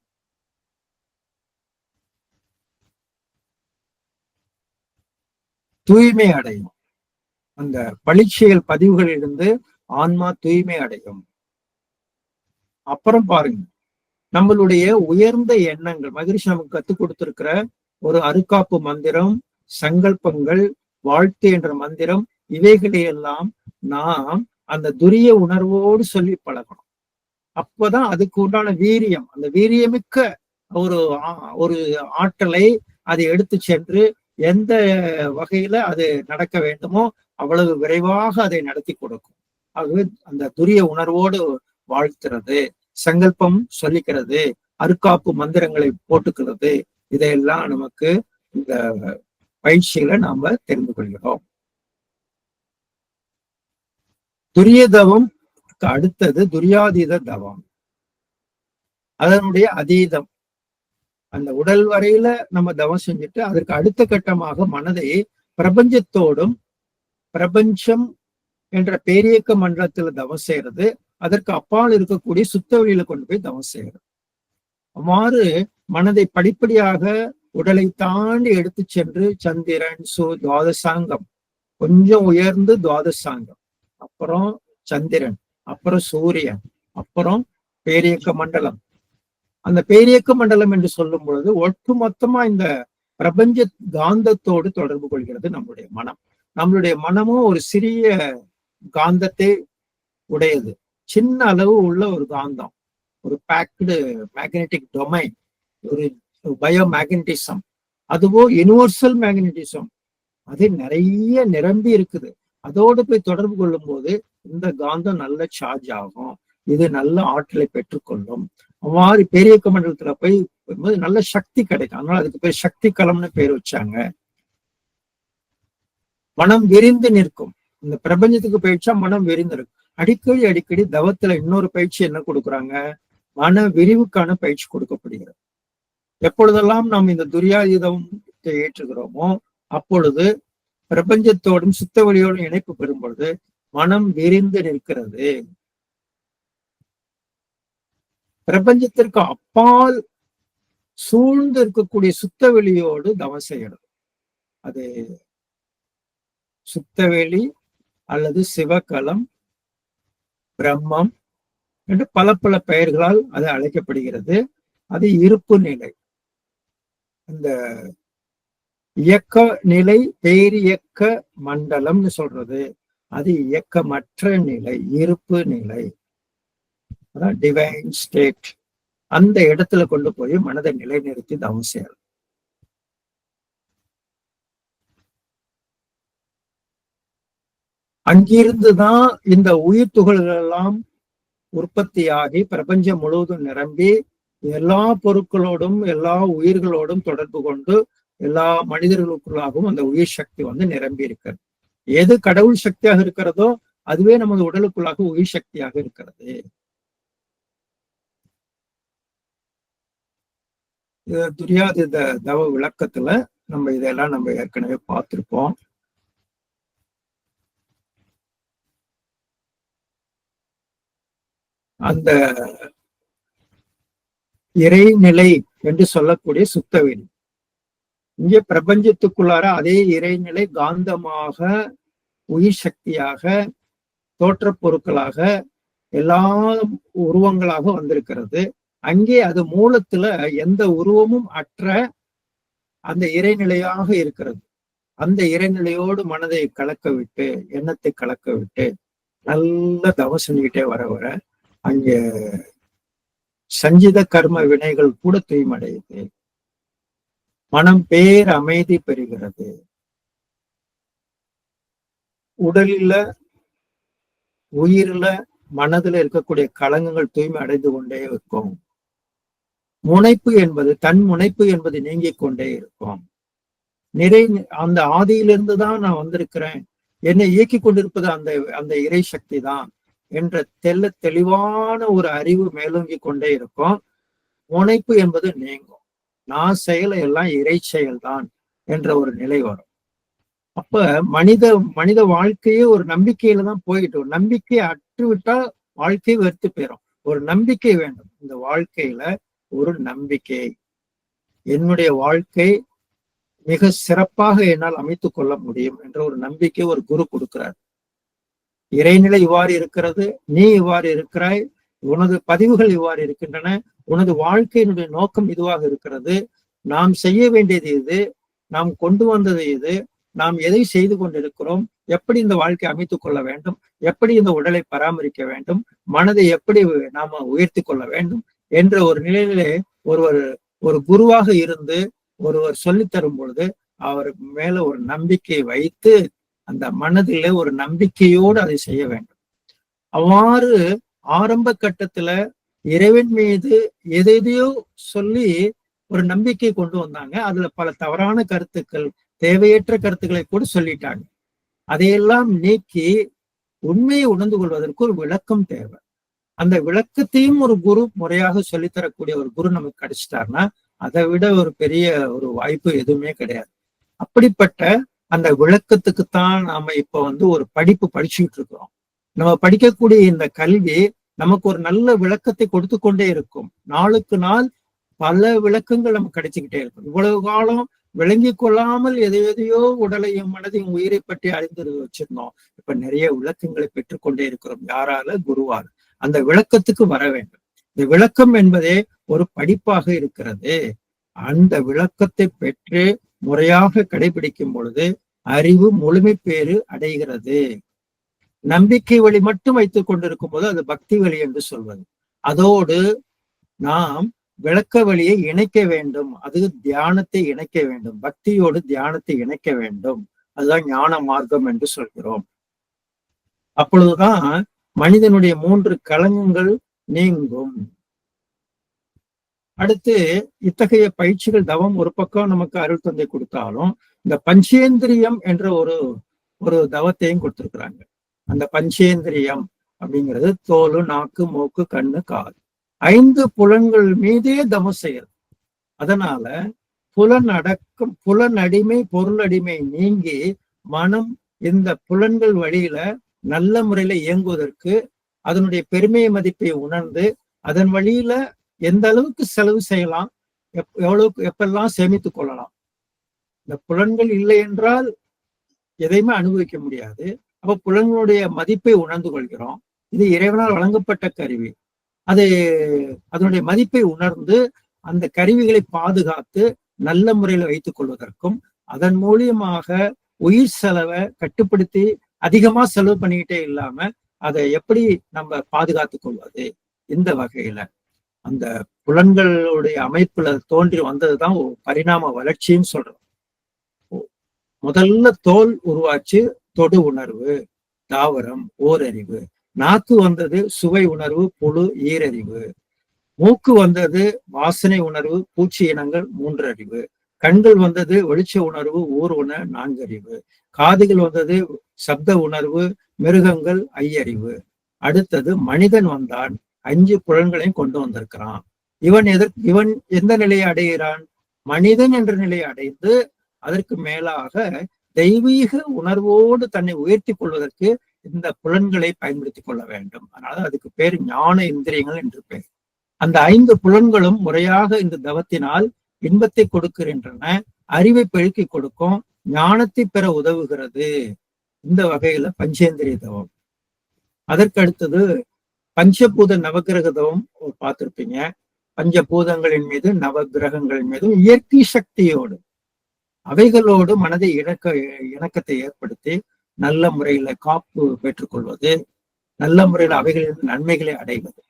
தூய்மை அடையும். அந்த பழிச்செயல் பதிவுகளிலிருந்து ஆன்மா தூய்மை அடையும். அப்புறம் பாருங்க, நம்மளுடைய உயர்ந்த எண்ணங்கள், மகிழ்ச்சி நமக்கு கத்துக் கொடுத்திருக்கிற ஒரு அருக்காப்பு மந்திரம், சங்கல்பங்கள், வாழ்த்து என்ற மந்திரம், இவைகளையெல்லாம் நாம் அந்த துரிய உணர்வோடு சொல்லி பழகணும். அப்பதான் அதுக்கு உண்டான வீரியம், அந்த வீரியமிக்க ஒரு ஆற்றலை அதை எடுத்து சென்று எந்த வகையில அது நடக்க வேண்டுமோ அவ்வளவு விரைவாக அதை நடத்தி கொடுக்கும். ஆகவே அந்த துரிய உணர்வோடு வாழ்த்துறது, சங்கல்பம் சொல்லிக்கிறது, அருக்காப்பு மந்திரங்களை போட்டுக்கிறது, இதையெல்லாம் நமக்கு இந்த பயிற்சிகளை நாம தெரிந்து கொள்கிறோம். துரிய தவம் அடுத்தது துரியாதீத தவம். அதனுடைய அதீதம். அந்த உடல் வரையில நம்ம தவம் செஞ்சுட்டு அதற்கு அடுத்த கட்டமாக மனதை பிரபஞ்சத்தோடும், பிரபஞ்சம் என்ற பேரியக்க மண்டலத்துல தவம் செய்யறது, அதற்கு அப்பால் இருக்கக்கூடிய சுத்த வழியில கொண்டு போய் தவம் செய்யறது. அவ்வாறு மனதை படிப்படியாக உடலை தாண்டி எடுத்து சென்று சந்திரன், துவாதசாங்கம், கொஞ்சம் உயர்ந்து துவாதசாங்கம், அப்புறம் சந்திரன், அப்புறம் சூரியன், அப்புறம் பேரியக்க மண்டலம். அந்த பேரியக்க மண்டலம் என்று சொல்லும் பொழுது ஒட்டுமொத்தமா இந்த பிரபஞ்ச காந்தத்தோடு தொடர்பு கொள்கிறது நம்முடைய மனம். நம்மளுடைய மனமும் ஒரு சிறிய காந்தத்தை உடையது, சின்ன அளவு உள்ள ஒரு காந்தம், ஒரு பேக்டு மேக்னெட்டிக் டொமைன், ஒரு பயோ மேக்னட்டிசம். அதுவோ யூனிவர்சல் மேக்னட்டிசம், அது நிறைய நிரம்பி இருக்குது. அதோடு போய் தொடர்பு கொள்ளும் போது இந்த காந்தம் நல்ல சார்ஜ் ஆகும், இது நல்ல ஆற்றலை பெற்றுக்கொள்ளும். அவ்வாறு பேரியக்க மண்டலத்துல போய் நல்ல சக்தி கிடைக்கும். அதனால அதுக்கு பேர் சக்தி களம்னு பேர் வச்சாங்க. மனம் விரிந்து நிற்கும். இந்த பிரபஞ்சத்துக்கு பயிற்சியா மனம் விரிந்து இருக்கும். அடிக்கடி தவத்துல இன்னொரு பயிற்சி என்ன கொடுக்குறாங்க, மன விரிவுக்கான பயிற்சி கொடுக்கப்படுகிறது. எப்பொழுதெல்லாம் நாம் இந்த துரியாதீதத்தை ஏற்றுகிறோமோ அப்பொழுது பிரபஞ்சத்தோடும் சுத்த வழியோடும் இணைப்பு பெறும் பொழுது மனம் விரிந்து நிற்கிறது. பிரபஞ்சத்திற்கு அப்பால் சூழ்ந்து இருக்கக்கூடிய சுத்த வெளியோடு தவம் செய்கிறது. அது சுத்தவெளி அல்லது சிவகலம், பிரம்மம் என்று பல பல பெயர்களால் அது அழைக்கப்படுகிறது. அது இருப்பு நிலை. அந்த இயக்க நிலை பேரியக்க மண்டலம்னு சொல்றது, அது இயக்கமற்ற நிலை, இருப்பு நிலை, அதான் டிவைன் ஸ்டேட். அந்த இடத்துல கொண்டு போய் மனதை நிலைநிறுத்தி தவம் செய்யலாம். அங்கிருந்துதான் இந்த உயிர் துகள்கள் எல்லாம் உற்பத்தியாகி பிரபஞ்சம் முழுவதும் நிரம்பி எல்லா பொருட்களோடும் எல்லா உயிர்களோடும் தொடர்பு கொண்டு எல்லா மனிதர்களுக்குள்ளாகவும் அந்த உயிர் சக்தி நிரம்பி இருக்கிறது. எது கடவுள் சக்தியாக இருக்கிறதோ அதுவே நமது உடலுக்குள்ளாக உயிர் சக்தியாக இருக்கிறது. துரியாதீத தவ விளக்கத்துல நம்ம இதெல்லாம் நம்ம ஏற்கனவே பார்த்திருப்போம். அந்த இறைநிலை என்று சொல்லக்கூடிய சுத்தவெளி, இங்கே பிரபஞ்சத்துக்குள்ளார அதே இறைநிலை காந்தமாக, உயிர் சக்தியாக, தோற்ற பொருட்களாக, எல்லா உருவங்களாக வந்திருக்கிறது. அங்கே அது மூலத்துல எந்த உருவமும் அற்ற அந்த இறைநிலையாக இருக்கிறது. அந்த இறைநிலையோடு மனதை கலக்க விட்டு, எண்ணத்தை கலக்க விட்டு நல்ல தவம் செஞ்சுக்கிட்டே வர வர அங்கே சஞ்சித கர்ம வினைகள் கூட தூய்மடையுது. மனம் பேர் அமைதி பெறுகிறது. உடலில, உயிரில, மனதுல இருக்கக்கூடிய களங்கங்கள் தூய்மை அடைந்து கொண்டே இருக்கும். முனைப்பு என்பது, தன் முனைப்பு என்பது நீங்கிக் கொண்டே இருக்கும். அந்த ஆதியிலிருந்து தான் நான் வந்திருக்கிறேன், என்னை இயக்கி கொண்டிருப்பது அந்த இறை சக்தி தான் என்ற தெளிவான ஒரு அறிவு மேலோங்கி கொண்டே இருக்கும். முனைப்பு என்பது நீங்கும். நான் செயலை எல்லாம் இறை செயல்தான் என்ற ஒரு நிலை வரும். அப்ப மனித வாழ்க்கையே ஒரு நம்பிக்கையில தான் போயிட்டு, ஒரு நம்பிக்கை அற்றுவிட்டா வாழ்க்கை வெறுத்து போயிடும். ஒரு நம்பிக்கை வேண்டும். இந்த வாழ்க்கையில ஒரு நம்பிக்கை, என்னுடைய வாழ்க்கை மிக சிறப்பாக என்னால் அமைத்துக் கொள்ள முடியும் என்ற ஒரு நம்பிக்கை ஒரு குரு கொடுக்கிறார். இறைநிலை இவ்வாறு இருக்கிறது, நீ இவ்வாறு இருக்கிறாய், உனது பதிவுகள் இவ்வாறு இருக்கின்றன, உனது வாழ்க்கையினுடைய நோக்கம் இதுவாக இருக்கிறது, நாம் செய்ய வேண்டியது இது, நாம் கொண்டு வந்தது இது, நாம் எதை செய்து கொண்டிருக்கிறோம், எப்படி இந்த வாழ்க்கை அமைத்துக் கொள்ள வேண்டும், எப்படி இந்த உடலை பராமரிக்க வேண்டும், மனதை எப்படி நாம உயர்த்தி கொள்ள வேண்டும் என்ற ஒரு நிலையிலே ஒரு குருவாக இருந்து ஒருவர் சொல்லித்தரும் பொழுது அவர் மேல ஒரு நம்பிக்கை வைத்து அந்த மனதில ஒரு நம்பிக்கையோடு அதை செய்ய வேண்டும். அவ்வாறு ஆரம்ப கட்டத்துல இறைவன் மீது எதையோ சொல்லி ஒரு நம்பிக்கை கொண்டு வந்தாங்க. அதுல பல தவறான கருத்துக்கள், தேவையற்ற கருத்துக்களை கூட சொல்லிட்டாங்க. அதையெல்லாம் நீக்கி உண்மையை உணர்ந்து கொள்வதற்கு ஒரு விளக்கம் தேவை. அந்த விளக்கத்தையும் ஒரு குரு முறையாக சொல்லித்தரக்கூடிய ஒரு குரு நமக்கு கிடைச்சிட்டாருன்னா அதை விட ஒரு பெரிய ஒரு வாய்ப்பு எதுவுமே கிடையாது. அப்படிப்பட்ட அந்த விளக்கத்துக்குத்தான் நாம இப்ப ஒரு படிப்பு படிச்சுட்டு இருக்கிறோம். நம்ம படிக்கக்கூடிய இந்த கல்வி நமக்கு ஒரு நல்ல விளக்கத்தை கொடுத்து கொண்டே இருக்கும். நாளுக்கு நாள் பல விளக்கங்கள் நமக்கு கிடைச்சுக்கிட்டே இருக்கும். இவ்வளவு காலம் விளங்கி கொள்ளாமல் எதையோ உடலையும் மனதையும் உயிரை பற்றி அறிந்து வச்சிருந்தோம். இப்ப நிறைய விளக்கங்களை பெற்றுக்கொண்டே இருக்கிறோம். யாரால? குருவால். அந்த விளக்கத்துக்கு வர வேண்டும். இந்த விளக்கம் என்பதே ஒரு படிப்பாக இருக்கிறது. அந்த விளக்கத்தை பெற்று முறையாக கடைபிடிக்கும் பொழுது அறிவு முழுமை பேறு அடைகிறது. நம்பிக்கை வழி மட்டும் வைத்துக் கொண்டிருக்கும் போது அது பக்தி வழி என்று சொல்வது. அதோடு நாம் விளக்க வழியை இணைக்க வேண்டும். அது தியானத்தை இணைக்க வேண்டும். பக்தியோடு தியானத்தை இணைக்க வேண்டும். அதுதான் ஞான மார்க்கம் என்று சொல்கிறோம். அப்பொழுதுதான் மனிதனுடைய 3 களங்கங்கள் நீங்கும். அடுத்து இத்தகைய பயிற்சிகள் தவம் ஒரு பக்கம் நமக்கு அருள் தந்தை கொடுத்தாலும் இந்த பஞ்சேந்திரியம் என்ற ஒரு தவத்தையும் கொடுத்திருக்கிறாங்க. அந்த பஞ்சேந்திரியம் அப்படிங்கிறது தோல், நாக்கு, மூக்கு, கண்ணு, காது 5 புலன்கள் மீதே தவம் செய்யறது. அதனால புலன் அடிமை, பொருள் அடிமை நீங்கி மனம் இந்த புலன்கள் வழியில நல்ல முறையில இயங்குவதற்கு அதனுடைய பெருமை மதிப்பை உணர்ந்து அதன் வழியில எந்த அளவுக்கு செலவு செய்யலாம், எப்பெல்லாம் சேமித்துக் கொள்ளலாம். இந்த புலன்கள் இல்லை என்றால் எதையுமே அனுபவிக்க முடியாது. அப்ப புலன்களுடைய மதிப்பை உணர்ந்து கொள்கிறோம். இது இறைவனால் வழங்கப்பட்ட கருவி. அதனுடைய மதிப்பை உணர்ந்து அந்த கருவிகளை பாதுகாத்து நல்ல முறையில வைத்துக் கொள்வதற்கும் அதன் மூலியமாக உயிர் செலவை கட்டுப்படுத்தி அதிகமா செலவு பண்ணிக்கிட்டே இல்லாம அதை எப்படி நம்ம பாதுகாத்துக் கொள்வது, இந்த வகையில அந்த புலன்களுடைய அமைப்புல தோன்றி வந்ததுதான் பரிணாம வளர்ச்சின்னு சொல்றோம். முதல்ல தோல் உருவாச்சு, தொடு உணர்வு, தாவரம், ஓரறிவு. நாக்கு வந்தது சுவை உணர்வு, புழு, ஈரறிவு. மூக்கு வந்தது வாசனை உணர்வு, பூச்சி இனங்கள், 3 அறிவு. கண்கள் வந்தது வெளிச்ச உணர்வு, ஊர்வன, 4 அறிவு. காதுகள் வந்தது சப்த உணர்வு, மிருகங்கள், 5 அறிவு. அடுத்தது மனிதன் வந்தான், 5 புலன்களையும் கொண்டு வந்திருக்கிறான். இவன் எந்த நிலையை அடைகிறான்? மனிதன் என்ற நிலையை அடைந்து அதற்கு மேலாக தெய்வீக உணர்வோடு தன்னை உயர்த்தி கொள்வதற்கு இந்த புலன்களை பயன்படுத்திக் கொள்ள வேண்டும். அதனால அதுக்கு பேர் ஞான இந்திரியங்கள் என்று பேர். அந்த 5 புலன்களும் முறையாக இந்த தவத்தினால் இன்பத்தை கொடுக்கின்றன, அறிவை பெருக்கி கொடுக்கும், ஞானத்தை பெற உதவுகிறது. இந்த வகையில பஞ்சேந்திரிய தவம். அதற்கு அடுத்தது பஞ்சபூத நவகிரக தவம் பார்த்திருப்பீங்க. பஞ்சபூதங்களின் மீது, நவகிரகங்களின் மீதும் இயற்கை சக்தியோடு அவைகளோடு மனதை இணக்கத்தை ஏற்படுத்தி நல்ல முறையில காப்பு பெற்றுக்கொள்வது, நல்ல முறையில அவைகளின் நன்மைகளை அடைவது.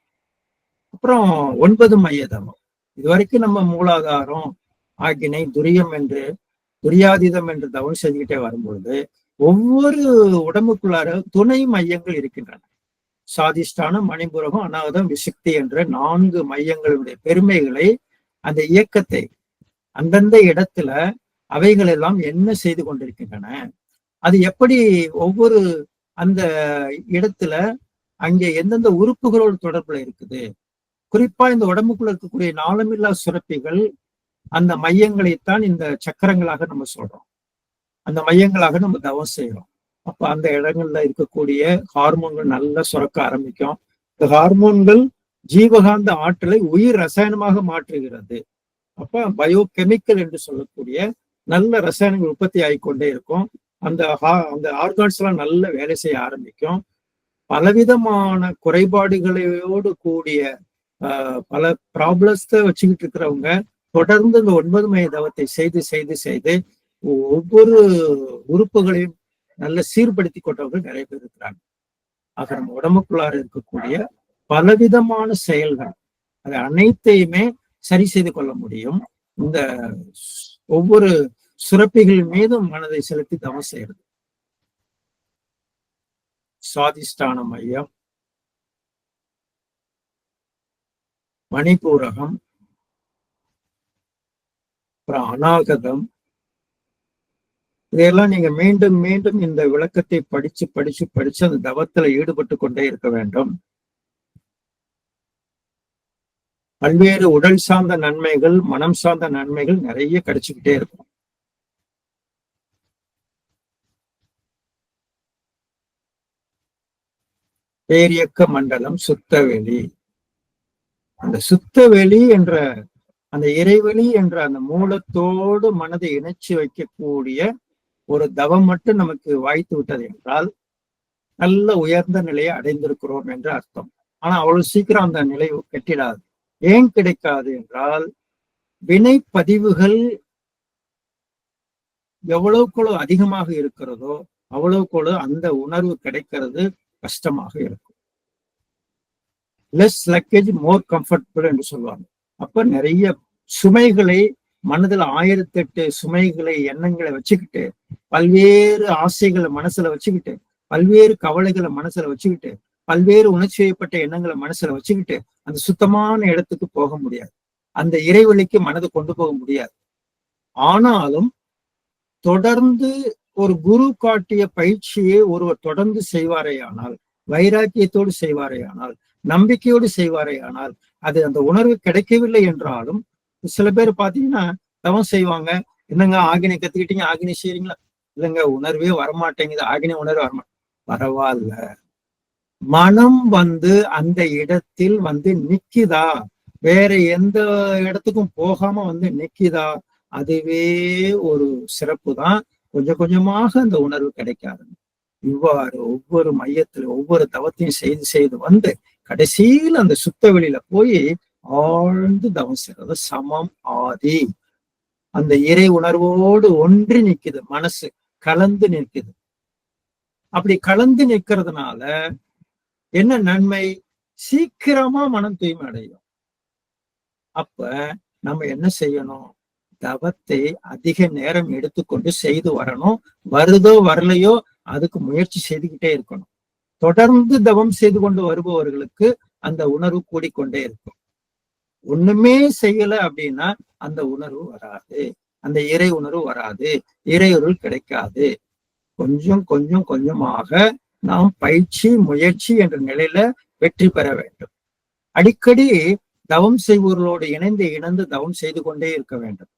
அப்புறம் 9 மைய தவம். இதுவரைக்கும் நம்ம மூலாதாரம், ஆக்கினை, துரியாதீதம் என்று தவம் செஞ்சுக்கிட்டே வரும்பொழுது ஒவ்வொரு உடம்புக்குள்ளார துணை மையங்கள் இருக்கின்றன. சாதிஷ்டானம், மணிபுரகம், அநாதம், விசுக்தி என்ற 4 மையங்களுடைய பெருமைகளை, அந்த இயக்கத்தை அந்தந்த இடத்துல அவைகள் எல்லாம் என்ன செய்து கொண்டிருக்கின்றன, அது எப்படி ஒவ்வொரு அந்த இடத்துல அங்கே எந்தெந்த உறுப்புகளோடு தொடர்புல இருக்குது. குறிப்பா இந்த உடம்புக்குள்ள இருக்கக்கூடிய நாளமில்லா சுரப்பிகள், அந்த மையங்களைத்தான் இந்த சக்கரங்களாக நம்ம சொல்றோம். அந்த மையங்களாக நம்ம தவம் செய்யறோம். அப்ப அந்த இடங்கள்ல இருக்கக்கூடிய ஹார்மோன்கள் நல்லா சுரக்க ஆரம்பிக்கும். இந்த ஹார்மோன்கள் ஜீவகாந்த ஆற்றலை உயிர் ரசாயனமாக மாற்றுகிறது. அப்ப பயோகெமிக்கல் என்று சொல்லக்கூடிய நல்ல ரசாயனங்கள் உற்பத்தி ஆகிக்கொண்டே இருக்கும். அந்த ஆர்கான்ஸ் எல்லாம் நல்ல வேலை செய்ய ஆரம்பிக்கும். பலவிதமான குறைபாடுகளோடு கூடிய பல ப்ராப்ளம்ஸை வச்சுக்கிட்டு இருக்கிறவங்க தொடர்ந்து இந்த 9 மைய தவத்தை செய்து செய்து செய்து ஒவ்வொரு உறுப்புகளையும் நல்ல சீர்படுத்தி கொண்டவர்கள் நிறைய பேர் இருக்கிறாங்க. ஆக நம்ம உடம்புக்குள்ளார இருக்கக்கூடிய பலவிதமான செயல்கள் அதை அனைத்தையுமே சரி செய்து கொள்ள முடியும். இந்த ஒவ்வொரு சுரப்பிகள் மீதும் மனதை செலுத்தி தவம் செய்யறது. சுவாதிஷ்டான மையம், மணிபூரகம், அப்புறம் அநாகதம், இதையெல்லாம் நீங்க மீண்டும் மீண்டும் இந்த விளக்கத்தை படிச்சு படிச்சு படிச்சு அந்த தவத்துல ஈடுபட்டு கொண்டே இருக்க வேண்டும். பல்வேறு உடல் சார்ந்த நன்மைகள், மனம் சார்ந்த நன்மைகள் நிறைய கிடைச்சுக்கிட்டே இருக்கும். பேரியக்க மண்டலம், சுத்தவெளி. அந்த சுத்தவெளி என்ற அந்த இறைவெளி என்ற அந்த மூலத்தோடு மனதை இணைச்சு வைக்கக்கூடிய ஒரு தவம் மட்டும் நமக்கு வாய்த்து விட்டது என்றால் நல்ல உயர்ந்த நிலையை அடைந்திருக்கிறோம் என்று அர்த்தம். ஆனா அவ்வளவு சீக்கிரம் அந்த நிலை கெட்டிடாது. ஏன் கிடைக்காது என்றால், வினை பதிவுகள் எவ்வளவுக்கு அதிகமாக இருக்கிறதோ அவ்வளவுக்கு அந்த உணர்வு கிடைக்கிறது கஷ்டமாக இருக்கும். லெஸ் லக்கேஜ் மோர் கம்ஃபர்டபுள் என்று சொல்லுவாங்க. அப்ப நிறைய சுமைகளை மனதில் 1008 சுமைகளை, எண்ணங்களை வச்சுக்கிட்டு, பல்வேறு ஆசைகளை மனசுல வச்சுக்கிட்டு, பல்வேறு கவலைகளை மனசுல வச்சுக்கிட்டு, பல்வேறு உணர்ச்சி வயப்பட்ட எண்ணங்களை மனசுல வச்சுக்கிட்டு அந்த சுத்தமான இடத்துக்கு போக முடியாது. அந்த இறைவழிக்கு மனதை கொண்டு போக முடியாது. ஆனாலும் தொடர்ந்து ஒரு குரு காட்டிய பயிற்சியை ஒருவர் தொடர்ந்து செய்வாரேயானால், வைராக்கியத்தோடு செய்வாரேயானால், நம்பிக்கையோடு செய்வாரேயானால், அது அந்த உணர்வு கிடைக்கவில்லை என்றாலும், சில பேர் பாத்தீங்கன்னா தவம் செய்வாங்க. என்னங்க ஆகினை கத்துக்கிட்டீங்க, ஆகினை செய்றீங்களா? இல்லைங்க உணர்வே வரமாட்டேங்குது, ஆகினை உணர்வு வரமாட்டேன். பரவாயில்ல, மனம் அந்த இடத்தில் நிக்குதா, வேற எந்த இடத்துக்கும் போகாம நிக்குதா, அதுவே ஒரு சிறப்பு தான். கொஞ்சம் கொஞ்சமாக அந்த உணர்வு கிடைக்காது. இவ்வாறு ஒவ்வொரு மையத்துல ஒவ்வொரு தவத்தையும் செய்து செய்து கடைசியில் அந்த சுத்த வெளியில போய் ஆழ்ந்து தவம் செய்யறது சமம் ஆதி. அந்த இறை உணர்வோடு ஒன்றி நிக்குது, மனசு கலந்து நிற்குது. அப்படி கலந்து நிற்கிறதுனால என்ன நன்மை? சீக்கிரமா மனம் தூய்மை அடையும். அப்ப நம்ம என்ன செய்யணும்? தவத்தை அதிக நேரம் எடுத்துக்கொண்டு செய்து வரணும். வருதோ வரலையோ அதுக்கு முயற்சி செய்துக்கிட்டே இருக்கணும். தொடர்ந்து தவம் செய்து கொண்டு வருபவர்களுக்கு அந்த உணர்வு கூடிக்கொண்டே இருக்கும். ஒண்ணுமே செய்யல அப்படின்னா அந்த உணர்வு வராது, அந்த இறை உணர்வு வராது, இறையொருள் கிடைக்காது. கொஞ்சம் கொஞ்சம் கொஞ்சமாக நாம் பயிற்சி முயற்சி என்ற நிலையில வெற்றி பெற வேண்டும். அடிக்கடி தவம் செய்பவர்களோடு இணைந்து தவம் செய்து கொண்டே இருக்க வேண்டும்.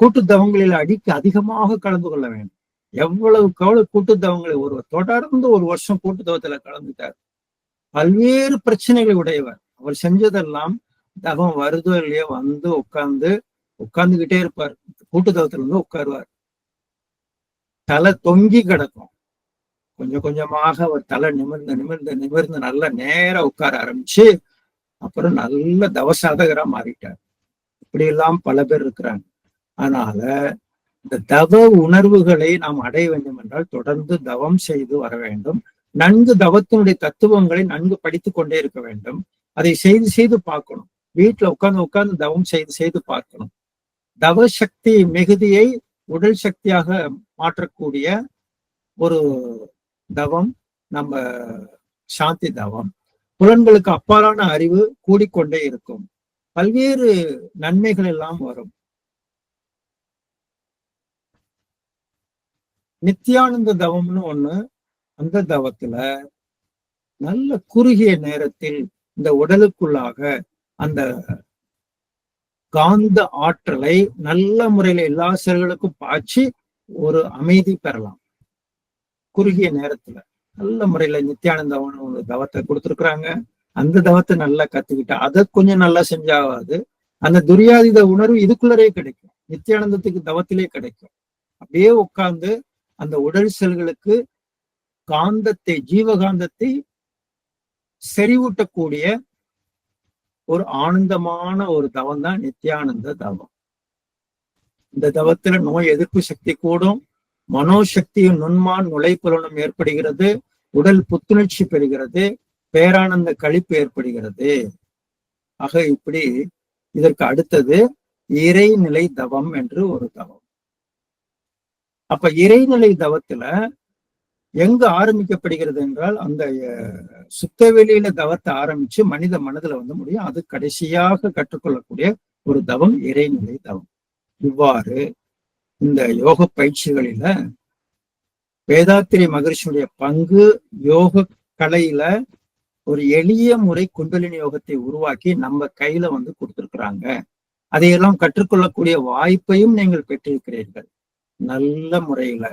கூட்டு தவங்களில் அதிகமாக கலந்து கொள்ள வேண்டும். எவ்வளவுக்கு எவ்வளவு கூட்டு தவங்களை ஒருவர் தொடர்ந்து ஒரு வருஷம் கூட்டு தவத்துல கலந்துட்டார், பல்வேறு பிரச்சனைகளை உடையவர். அவர் செஞ்சதெல்லாம் தவம் வருதோ இல்லையோ உட்கார்ந்துகிட்டே இருப்பார். கூட்டு தவத்துல உட்காருவார், தலை தொங்கி கிடக்கும். கொஞ்சம் கொஞ்சமாக அவர் தலை நிமிர்ந்து நல்ல நேரம் உட்கார ஆரம்பிச்சு அப்புறம் நல்ல தவசாதகரா மாறிட்டார். இப்படி எல்லாம் பல பேர் இருக்கிறாங்க. அதனால இந்த தவ உணர்வுகளை நாம் அடைய வேண்டும் என்றால் தொடர்ந்து தவம் செய்து வர வேண்டும். நன்கு தவத்தினுடைய தத்துவங்களை நன்கு படித்து கொண்டே இருக்க வேண்டும். அதை செய்து பார்க்கணும். வீட்டுல உட்கார்ந்து தவம் செய்து பார்க்கணும். தவ சக்தி மிகுதியை உடல் சக்தியாக மாற்றக்கூடிய ஒரு தவம் நம்ம சாந்தி தவம். புலன்களுக்கு அப்பாலான அறிவு கூடிக்கொண்டே இருக்கும். பல்வேறு நன்மைகள் எல்லாம் வரும். நித்தியானந்த தவம்னு ஒண்ணு. அந்த தவத்துல நல்ல குறுகிய நேரத்தில் இந்த உடலுக்குள்ளாக அந்த காந்த ஆற்றலை நல்ல முறையில எல்லா செல்களுக்கும் பாய்ச்சி ஒரு அமைதி பெறலாம். குறுகிய நேரத்துல நல்ல முறையில நித்தியானந்த தவத்தை கொடுத்துருக்குறாங்க. அந்த தவத்தை நல்லா கத்துக்கிட்டா அதை கொஞ்சம் நல்லா செஞ்சாவது அந்த துரியாதீத உணர்வு இதுக்குள்ளரே கிடைக்கும். நித்தியானந்தத்துக்கு தவத்திலே கிடைக்கும். அப்படியே உட்கார்ந்து அந்த உடல் செல்களுக்கு காந்தத்தை, ஜீவகாந்தத்தை செறிவூட்டக்கூடிய ஒரு ஆனந்தமான ஒரு தவம் தான் நித்தியானந்த தவம். இந்த தவத்துல நோய் எதிர்ப்பு சக்தி கூடும், மனோசக்தியும் நுண்மான் நுழைப்புலனும் ஏற்படுகிறது, உடல் புத்துணர்ச்சி பெறுகிறது, பேரானந்த களிப்பு ஏற்படுகிறது. ஆக இப்படி இதற்கு அடுத்தது இறைநிலை தவம் என்று ஒரு தவம். அப்ப இறைநிலை தவத்துல எங்க ஆரம்பிக்கப்படுகிறது என்றால் அந்த சுத்த வெளியில தவத்தை ஆரம்பிச்சு மனித மனதுல வந்து முடியும். அது கடைசியாக கற்றுக்கொள்ளக்கூடிய ஒரு தவம் இறைநிலை தவம். இவ்வாறு இந்த யோக பயிற்சிகளில வேதாத்திரி மகரிஷியுடைய பங்கு யோக கலையில ஒரு எளிய முறை குண்டலினி யோகத்தை உருவாக்கி நம்ம கையில வந்து கொடுத்திருக்கிறாங்க. அதையெல்லாம் கற்றுக்கொள்ளக்கூடிய வாய்ப்பையும் நீங்கள் பெற்றிருக்கிறீர்கள். நல்ல முறையில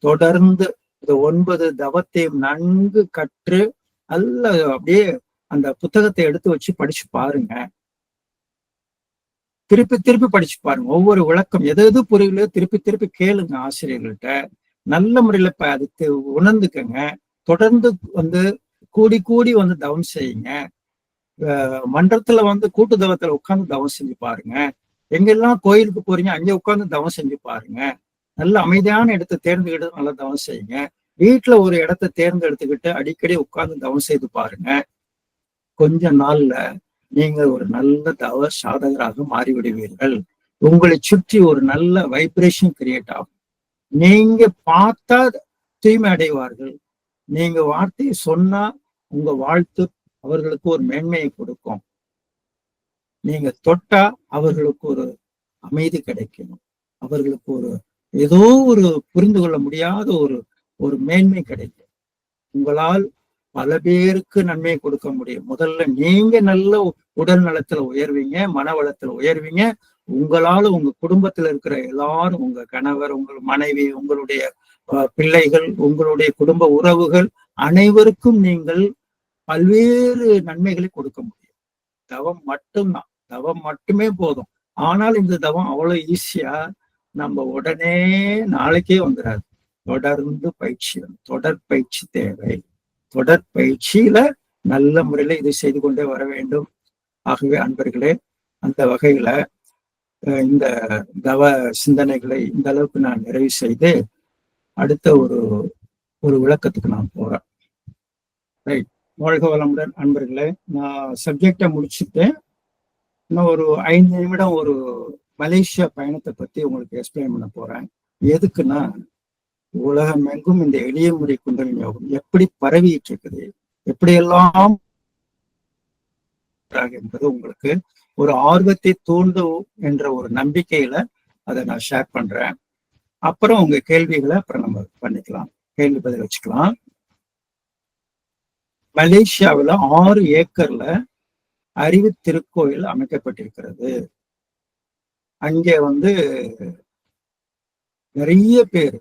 தொடர்ந்து இந்த 9 தவத்தையும் நன்கு கற்று நல்ல அப்படியே அந்த புத்தகத்தை எடுத்து வச்சு படிச்சு பாருங்க. திருப்பி திருப்பி படிச்சு பாருங்க. ஒவ்வொரு விளக்கம் எது எது புரியலையோ திருப்பி திருப்பி கேளுங்க ஆசிரியர்கள்ட்ட. நல்ல முறையில அது உணர்ந்துக்கங்க. தொடர்ந்து வந்து கூடி கூடி வந்து தவம் செய்யுங்க. மன்றத்துல வந்து கூட்டு தவத்துல உட்கார்ந்து தவம் செஞ்சு பாருங்க. எங்கெல்லாம் கோயிலுக்கு போறீங்க அங்கே உட்கார்ந்து தவம் செஞ்சு பாருங்க. நல்ல அமைதியான இடத்தை தேர்ந்தெடுத்து நல்லா தவம் செய்யுங்க. வீட்டுல ஒரு இடத்தை தேர்ந்தெடுத்துக்கிட்டு அடிக்கடி உட்கார்ந்து தவம் செய்து பாருங்க. கொஞ்ச நாள்ல நீங்க ஒரு நல்ல தவ சாதகராக மாறிவிடுவீர்கள். உங்களை சுற்றி ஒரு நல்ல வைப்ரேஷன் கிரியேட் ஆகும். நீங்க பார்த்தா தூய்மை அடைவார்கள். நீங்க வார்த்தையை சொன்னா உங்க வாழ்த்து அவர்களுக்கு ஒரு மேன்மையை கொடுக்கும். நீங்க தொட்டா அவர்களுக்கு ஒரு அமைதி கிடைக்கும். அவர்களுக்கு ஒரு ஏதோ ஒரு புரிந்து கொள்ள முடியாத ஒரு மேன்மை கிடைக்கும். உங்களால் பல பேருக்கு நன்மையை கொடுக்க முடியும். முதல்ல நீங்க நல்ல உடல் நலத்துல உயர்வீங்க, மன வளத்துல உயர்வீங்க. உங்களால உங்க குடும்பத்துல இருக்கிற எல்லாரும், உங்க கணவர், உங்கள் மனைவி, உங்களுடைய பிள்ளைகள், உங்களுடைய குடும்ப உறவுகள் அனைவருக்கும் நீங்கள் பல்வேறு நன்மைகளை கொடுக்க முடியும். தவம் மட்டும்தான், தவம் மட்டுமே போதும். ஆனால் இந்த தவம் அவ்வளவு ஈஸியா நம்ம உடனே நாளைக்கே வந்துடாது. தொடர்ந்து பயிற்சி, தொடர் பயிற்சி தேவை. தொடர் பயிற்சியில நல்ல முறையில இதை செய்து கொண்டே வர வேண்டும். ஆகவே அன்பர்களே, அந்த வகையில இந்த தவ சிந்தனைகளை இந்த அளவுக்கு நான் நிறைவு செய்து அடுத்த ஒரு விளக்கத்துக்கு நான் போறேன். ரைட். வாழ்க வளமுடன் அன்பர்களே. நான் சப்ஜெக்டை முடிச்சுட்டேன். இன்னும் ஒரு 5 நிமிடம் ஒரு மலேசியா பயணத்தை பத்தி உங்களுக்கு எக்ஸ்பிளைன் பண்ண போறேன். எதுக்குன்னா, உலகம் எங்கும் இந்த எளிய முறை குண்டலினி யோகம் எப்படி பரவிட்டு இருக்குது, எப்படியெல்லாம் என்பது உங்களுக்கு ஒரு ஆர்வத்தை தூண்டும் என்ற ஒரு நம்பிக்கையில அதை நான் ஷேர் பண்றேன். அப்புறம் உங்க கேள்விகளை அப்புறம் நம்ம பண்ணிக்கலாம், கேள்வி பதில் வச்சுக்கலாம். மலேசியாவில் 6 ஏக்கர்ல அறிவு திருக்கோயில் அமைக்கப்பட்டிருக்கிறது. அங்கே வந்து நிறைய பேர்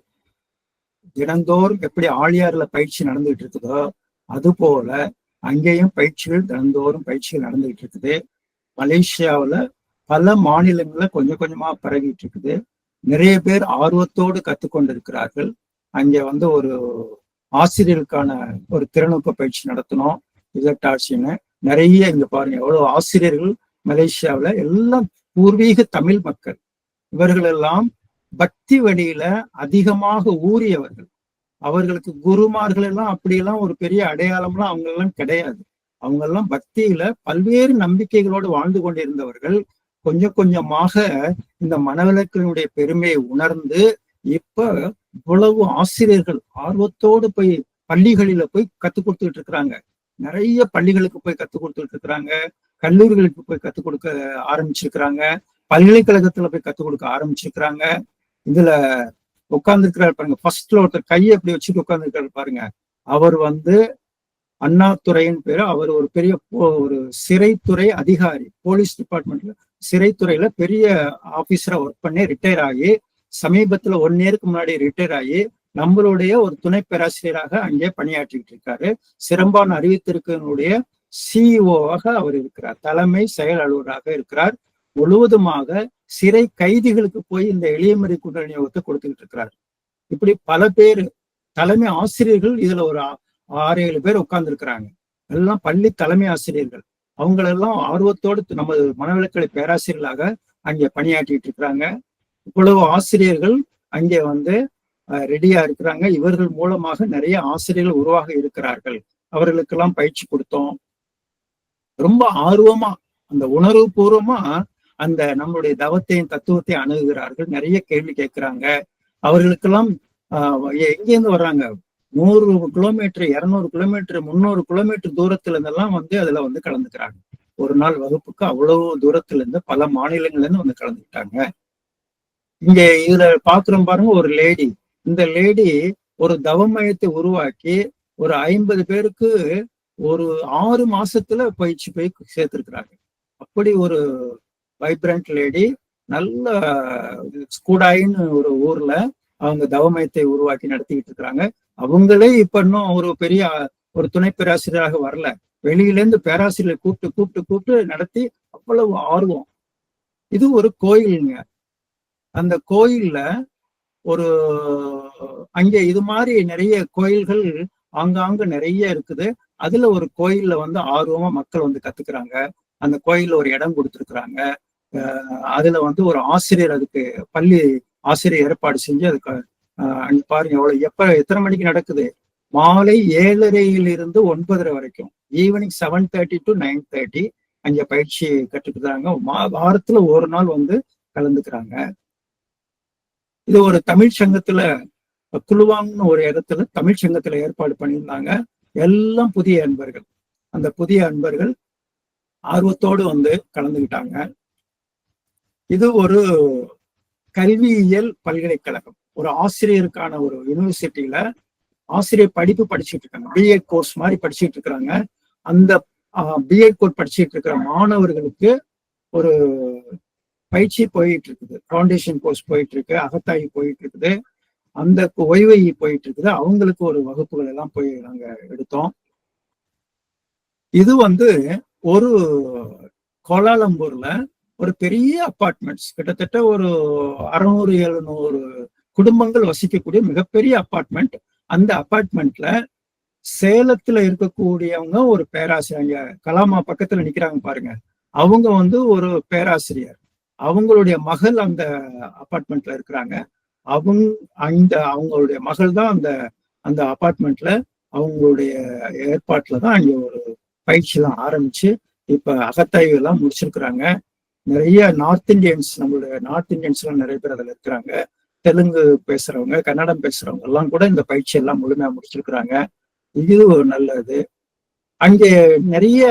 தினந்தோறும் எப்படி ஆழியாறுல பயிற்சி நடந்துகிட்டு இருக்குதோ அது போல அங்கேயும் பயிற்சிகள் தினந்தோறும் பயிற்சிகள் நடந்துகிட்டு இருக்குது. மலேசியாவில் பல மாநிலங்கள்ல கொஞ்சம் கொஞ்சமா பரவிட்டு இருக்குது. நிறைய பேர் ஆர்வத்தோடு கற்றுக்கொண்டு இருக்கிறார்கள். அங்கே வந்து ஒரு ஆசிரியர்களுக்கான ஒரு திறநுட்ப பயிற்சி நடத்தணும். இசட்டாட்சின்னு நிறைய இங்க பாருங்க எவ்வளவு ஆசிரியர்கள் மலேசியாவில், எல்லாம் பூர்வீக தமிழ் மக்கள். இவர்கள் எல்லாம் பக்தி வழியில அதிகமாக ஊறியவர்கள். அவர்களுக்கு குருமார்கள் எல்லாம் அப்படியெல்லாம் ஒரு பெரிய அடையாளம்லாம் அவங்க எல்லாம் கிடையாது. அவங்க எல்லாம் பக்தியில பல்வேறு நம்பிக்கைகளோடு வாழ்ந்து கொண்டிருந்தவர்கள். கொஞ்சம் கொஞ்சமாக இந்த மனவிலக்கினுடைய பெருமையை உணர்ந்து இப்ப இவ்வளவு ஆசிரியர்கள் ஆர்வத்தோடு போய் பள்ளிகளில போய் கத்துக் கொடுத்துட்டு இருக்கிறாங்க. நிறைய பள்ளிகளுக்கு போய் கத்துக் கொடுத்துட்டு இருக்கிறாங்க. கல்லூரிகளுக்கு போய் கத்துக் கொடுக்க ஆரம்பிச்சிருக்கிறாங்க. பல்கலைக்கழகத்துல போய் கத்துக் கொடுக்க ஆரம்பிச்சிருக்கிறாங்க. இதுல உட்கார்ந்து இருக்கிறாரு பாருங்க, ஃபர்ஸ்ட்ல ஒருத்தர் கையை அப்படி வச்சுட்டு உட்கார்ந்து இருக்காரு பாருங்க. அவர் வந்து அண்ணாதுரைன்னு பேரு. அவர் ஒரு பெரிய ஒரு சிறைத்துறை அதிகாரி, போலீஸ் டிபார்ட்மெண்ட்ல சிறைத்துறையில பெரிய ஆபீசரா ஒர்க் பண்ணி ரிட்டையர் ஆகி சமீபத்துல 1 இயருக்கு முன்னாடி ரிட்டையர் ஆகி நம்மளுடைய ஒரு துணை பேராசிரியராக அங்கே பணியாற்றிட்டு இருக்காரு. சிறம்பான் அறிவித்திருக்கனுடைய சிஇஓவாக அவர் இருக்கிறார். தலைமை செயல் அலுவலராக இருக்கிறார். முழுவதுமாக சிறை கைதிகளுக்கு போய் இந்த எளியமுறை குண்டலினி யோகத்தை கொடுத்துக்கிட்டு இருக்கிறார். இப்படி பல பேர் தலைமை ஆசிரியர்கள் இதுல ஒரு 6-7 பேர் உட்கார்ந்து இருக்கிறாங்க. எல்லாம் பள்ளி தலைமை ஆசிரியர்கள். அவங்களெல்லாம் ஆர்வத்தோடு நம்ம மனவளக்கலை பேராசிரியர்களாக அங்கே பணியாற்றிட்டு இருக்கிறாங்க. இவ்வளவு ஆசிரியர்கள் அங்கே வந்து ரெடியா இருக்கிறாங்க. இவர்கள் மூலமாக நிறைய ஆசிரியர்கள் உருவாக இருக்கிறார்கள். அவர்களுக்கெல்லாம் பயிற்சி கொடுத்தோம். ரொம்ப ஆர்வமா அந்த உணர்வு பூர்வமா அந்த நம்மளுடைய தவத்தையும் தத்துவத்தையும் அணுகுகிறார்கள். நிறைய கேள்வி கேட்கிறாங்க. அவர்களுக்கெல்லாம் எங்கேருந்து வர்றாங்க? 100 கிலோமீட்டர், 200 கிலோமீட்டர், 300 கிலோமீட்டர் தூரத்துல இருந்தெல்லாம் வந்து அதுல வந்து கலந்துக்கிறாங்க. ஒரு நாள் வகுப்புக்கு அவ்வளவு தூரத்துல இருந்து பல மாநிலங்கள்ல இருந்து வந்து கலந்துக்கிட்டாங்க. இங்க இதுல பாக்குறோம் பாருங்க, ஒரு லேடி. இந்த லேடி ஒரு தவ மையத்தை உருவாக்கி ஒரு 50 பேருக்கு ஒரு 6 மாசத்துல பயிற்சி போய் சேர்த்திருக்கிறாங்க. அப்படி ஒரு வைப்ரண்ட் லேடி. நல்ல ஸ்கூடாயின்னு ஒரு ஊர்ல அவங்க தவமயத்தை உருவாக்கி நடத்திக்கிட்டு இருக்கிறாங்க. அவங்களே இப்ப இன்னும் ஒரு பெரிய ஒரு துணை பேராசிரியராக வரல. வெளியில இருந்து பேராசிரியர் கூப்பிட்டு நடத்தி அவ்வளவு ஆர்வம். இது ஒரு கோயிலுங்க. அந்த கோயில்ல ஒரு அங்க இது மாதிரி நிறைய கோயில்கள் ஆங்காங்க நிறைய இருக்குது. அதுல ஒரு கோயில்ல வந்து ஆர்வமா மக்கள் வந்து கத்துக்கிறாங்க. அந்த கோயில்ல ஒரு இடம் கொடுத்துருக்குறாங்க. அதுல வந்து ஒரு ஆசிரியர், அதுக்கு பள்ளி ஆசிரியர் ஏற்பாடு செஞ்சு அதுக்கு பாருங்க எவ்வளவு எத்தனை மணிக்கு நடக்குது? மாலை 7:30 to 9:30 வரைக்கும். ஈவினிங் 7:30 to 9:30 அங்க பயிற்சி கற்றுக்கிறாங்க. வாரத்துல ஒரு நாள் வந்து கலந்துக்கிறாங்க. இது ஒரு தமிழ் சங்கத்துல, குழுவாங்கன்னு ஒரு இடத்துல தமிழ் சங்கத்துல ஏற்பாடு பண்ணியிருந்தாங்க. எல்லாம் புதிய அன்பர்கள். அந்த புதிய அன்பர்கள் ஆர்வத்தோடு வந்து கலந்துக்கிட்டாங்க. இது ஒரு கல்வியியல் பல்கலைக்கழகம். ஒரு ஆசிரியருக்கான ஒரு யூனிவர்சிட்டியில ஆசிரியர் படிப்பு படிச்சுட்டு இருக்காங்க. பிஎட் கோர்ஸ் மாதிரி படிச்சுட்டு இருக்கிறாங்க. அந்த பிஎட் கோர்ஸ் படிச்சுட்டு இருக்கிற மாணவர்களுக்கு ஒரு பயிற்சி போயிட்டு இருக்குது. ஃபவுண்டேஷன் கோர்ஸ் போயிட்டு இருக்கு, அகத்தாய்வு போயிட்டு இருக்குது, அந்த OYE போயிட்டு இருக்குது. அவங்களுக்கு ஒரு வகுப்புகள் எல்லாம் போய் நாங்க எடுத்தோம். இது வந்து ஒரு கோலாலம்பூர்ல ஒரு பெரிய அப்பார்ட்மெண்ட்ஸ், கிட்டத்தட்ட ஒரு 600-700 குடும்பங்கள் வசிக்கக்கூடிய மிகப்பெரிய அப்பார்ட்மெண்ட். அந்த அப்பார்ட்மெண்ட்ல சேலத்துல இருக்கக்கூடியவங்க ஒரு பேராசிரியர், கலாமா பக்கத்துல நிக்கிறாங்க பாருங்க, அவங்க வந்து ஒரு பேராசிரியர். அவங்களுடைய மகள் அந்த அப்பார்ட்மெண்ட்ல இருக்கிறாங்க. அவங்களுடைய மகள் தான் அந்த அப்பார்ட்மெண்ட்ல அவங்களுடைய ஏற்பாட்டுல தான் அங்க ஒரு பயிற்சி எல்லாம் ஆரம்பிச்சு இப்ப அகத்தாய்வு எல்லாம் முடிச்சிருக்கிறாங்க. நிறைய நார்த் இந்தியன்ஸ், நம்மளுடைய நார்த் இந்தியன்ஸ் எல்லாம் நிறைய பேர் அதுல இருக்கிறாங்க. தெலுங்கு பேசுறவங்க, கன்னடம் பேசுறவங்க எல்லாம் கூட இந்த பயிற்சி எல்லாம் முழுமையா முடிச்சிருக்கிறாங்க. இது ஒரு நல்லது. அங்கே நிறைய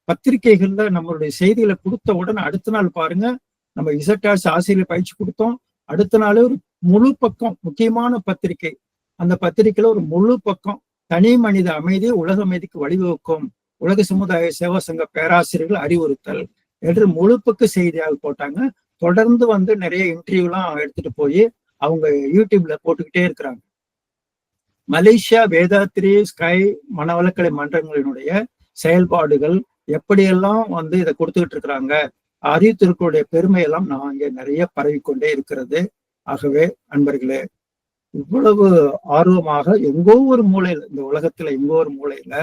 பத்திரிகைகள்ல நம்மளுடைய செய்திகளை கொடுத்த உடனே அடுத்த நாள் பாருங்க, நம்ம இசட்டாஸ் ஆசிரியர் பயிற்சி கொடுத்தோம். அடுத்த நாள் ஒரு முழு பக்கம் முக்கியமான பத்திரிகை. அந்த பத்திரிகையில ஒரு முழு பக்கம், தனி மனித அமைதி உலக அமைதிக்கு வழிவகுக்கும் உலக சமுதாய சேவா சங்க பேராசிரியர்கள் அறிவுறுத்தல் என்று முழுப்பக்கு செய்தியாக போட்டாங்க. தொடர்ந்து வந்து நிறைய இன்டர்வியூலாம் எடுத்துட்டு போய் அவங்க யூடியூப்ல போட்டுக்கிட்டே இருக்கிறாங்க. மலேசியா வேதாத்ரி ஸ்கை மனவளக்கலை மன்றங்களினுடைய செயல்பாடுகள் எப்படியெல்லாம் வந்து இதை கொடுத்துக்கிட்டு இருக்கிறாங்க, அறிவுத்திருக்களுடைய பெருமையெல்லாம் நான் இங்க நிறைய பரவிக்கொண்டே இருக்கிறது. ஆகவே அன்பர்களே, இவ்வளவு ஆர்வமாக எங்கோ ஒரு மூலையில, இந்த உலகத்துல எங்கோ ஒரு மூலையில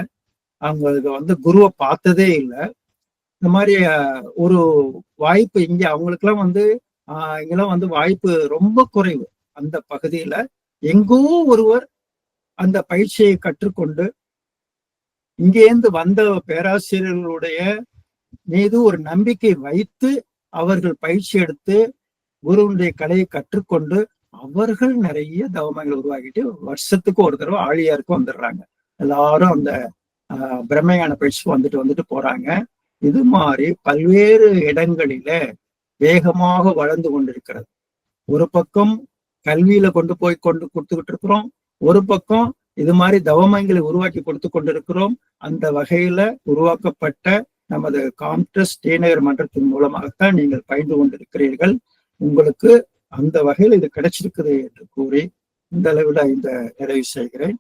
அவங்க வந்து குருவை பார்த்ததே இல்லை. இந்த மாதிரி ஒரு வாய்ப்பு இங்க அவங்களுக்கெல்லாம் வந்து இங்கெல்லாம் வந்து வாய்ப்பு ரொம்ப குறைவு. அந்த பகுதியில எங்கோ ஒருவர் அந்த பயிற்சியை கற்றுக்கொண்டு இங்கேருந்து வந்த பேராசிரியர்களுடைய மீது ஒரு நம்பிக்கை வைத்து அவர்கள் பயிற்சி எடுத்து குருவுடைய கலையை கற்றுக்கொண்டு அவர்கள் நிறைய தவமங்களை உருவாக்கிட்டு வருஷத்துக்கு ஒரு தடவை ஆழியாருக்கு வந்துடுறாங்க. எல்லாரும் அந்த பிரம்மையான பயிற்சிக்கு வந்துட்டு போறாங்க. இது மாதிரி பல்வேறு இடங்களில வேகமாக வளர்ந்து கொண்டிருக்கிறது. ஒரு பக்கம் கல்வியில கொண்டு கொடுத்துக்கிட்டு இருக்கிறோம், ஒரு பக்கம் இது மாதிரி தவமங்களை உருவாக்கி கொடுத்து கொண்டிருக்கிறோம். அந்த வகையில உருவாக்கப்பட்ட நமது காம்ட்ரஸ் ஸ்ரீநகர் மன்றத்தின் மூலமாகத்தான் நீங்கள் பயின்று கொண்டிருக்கிறீர்கள். உங்களுக்கு அந்த வகையில் இது கிடைச்சிருக்குது என்று கூறி இந்த அளவில் இந்த நிறைவு செய்கிறேன்.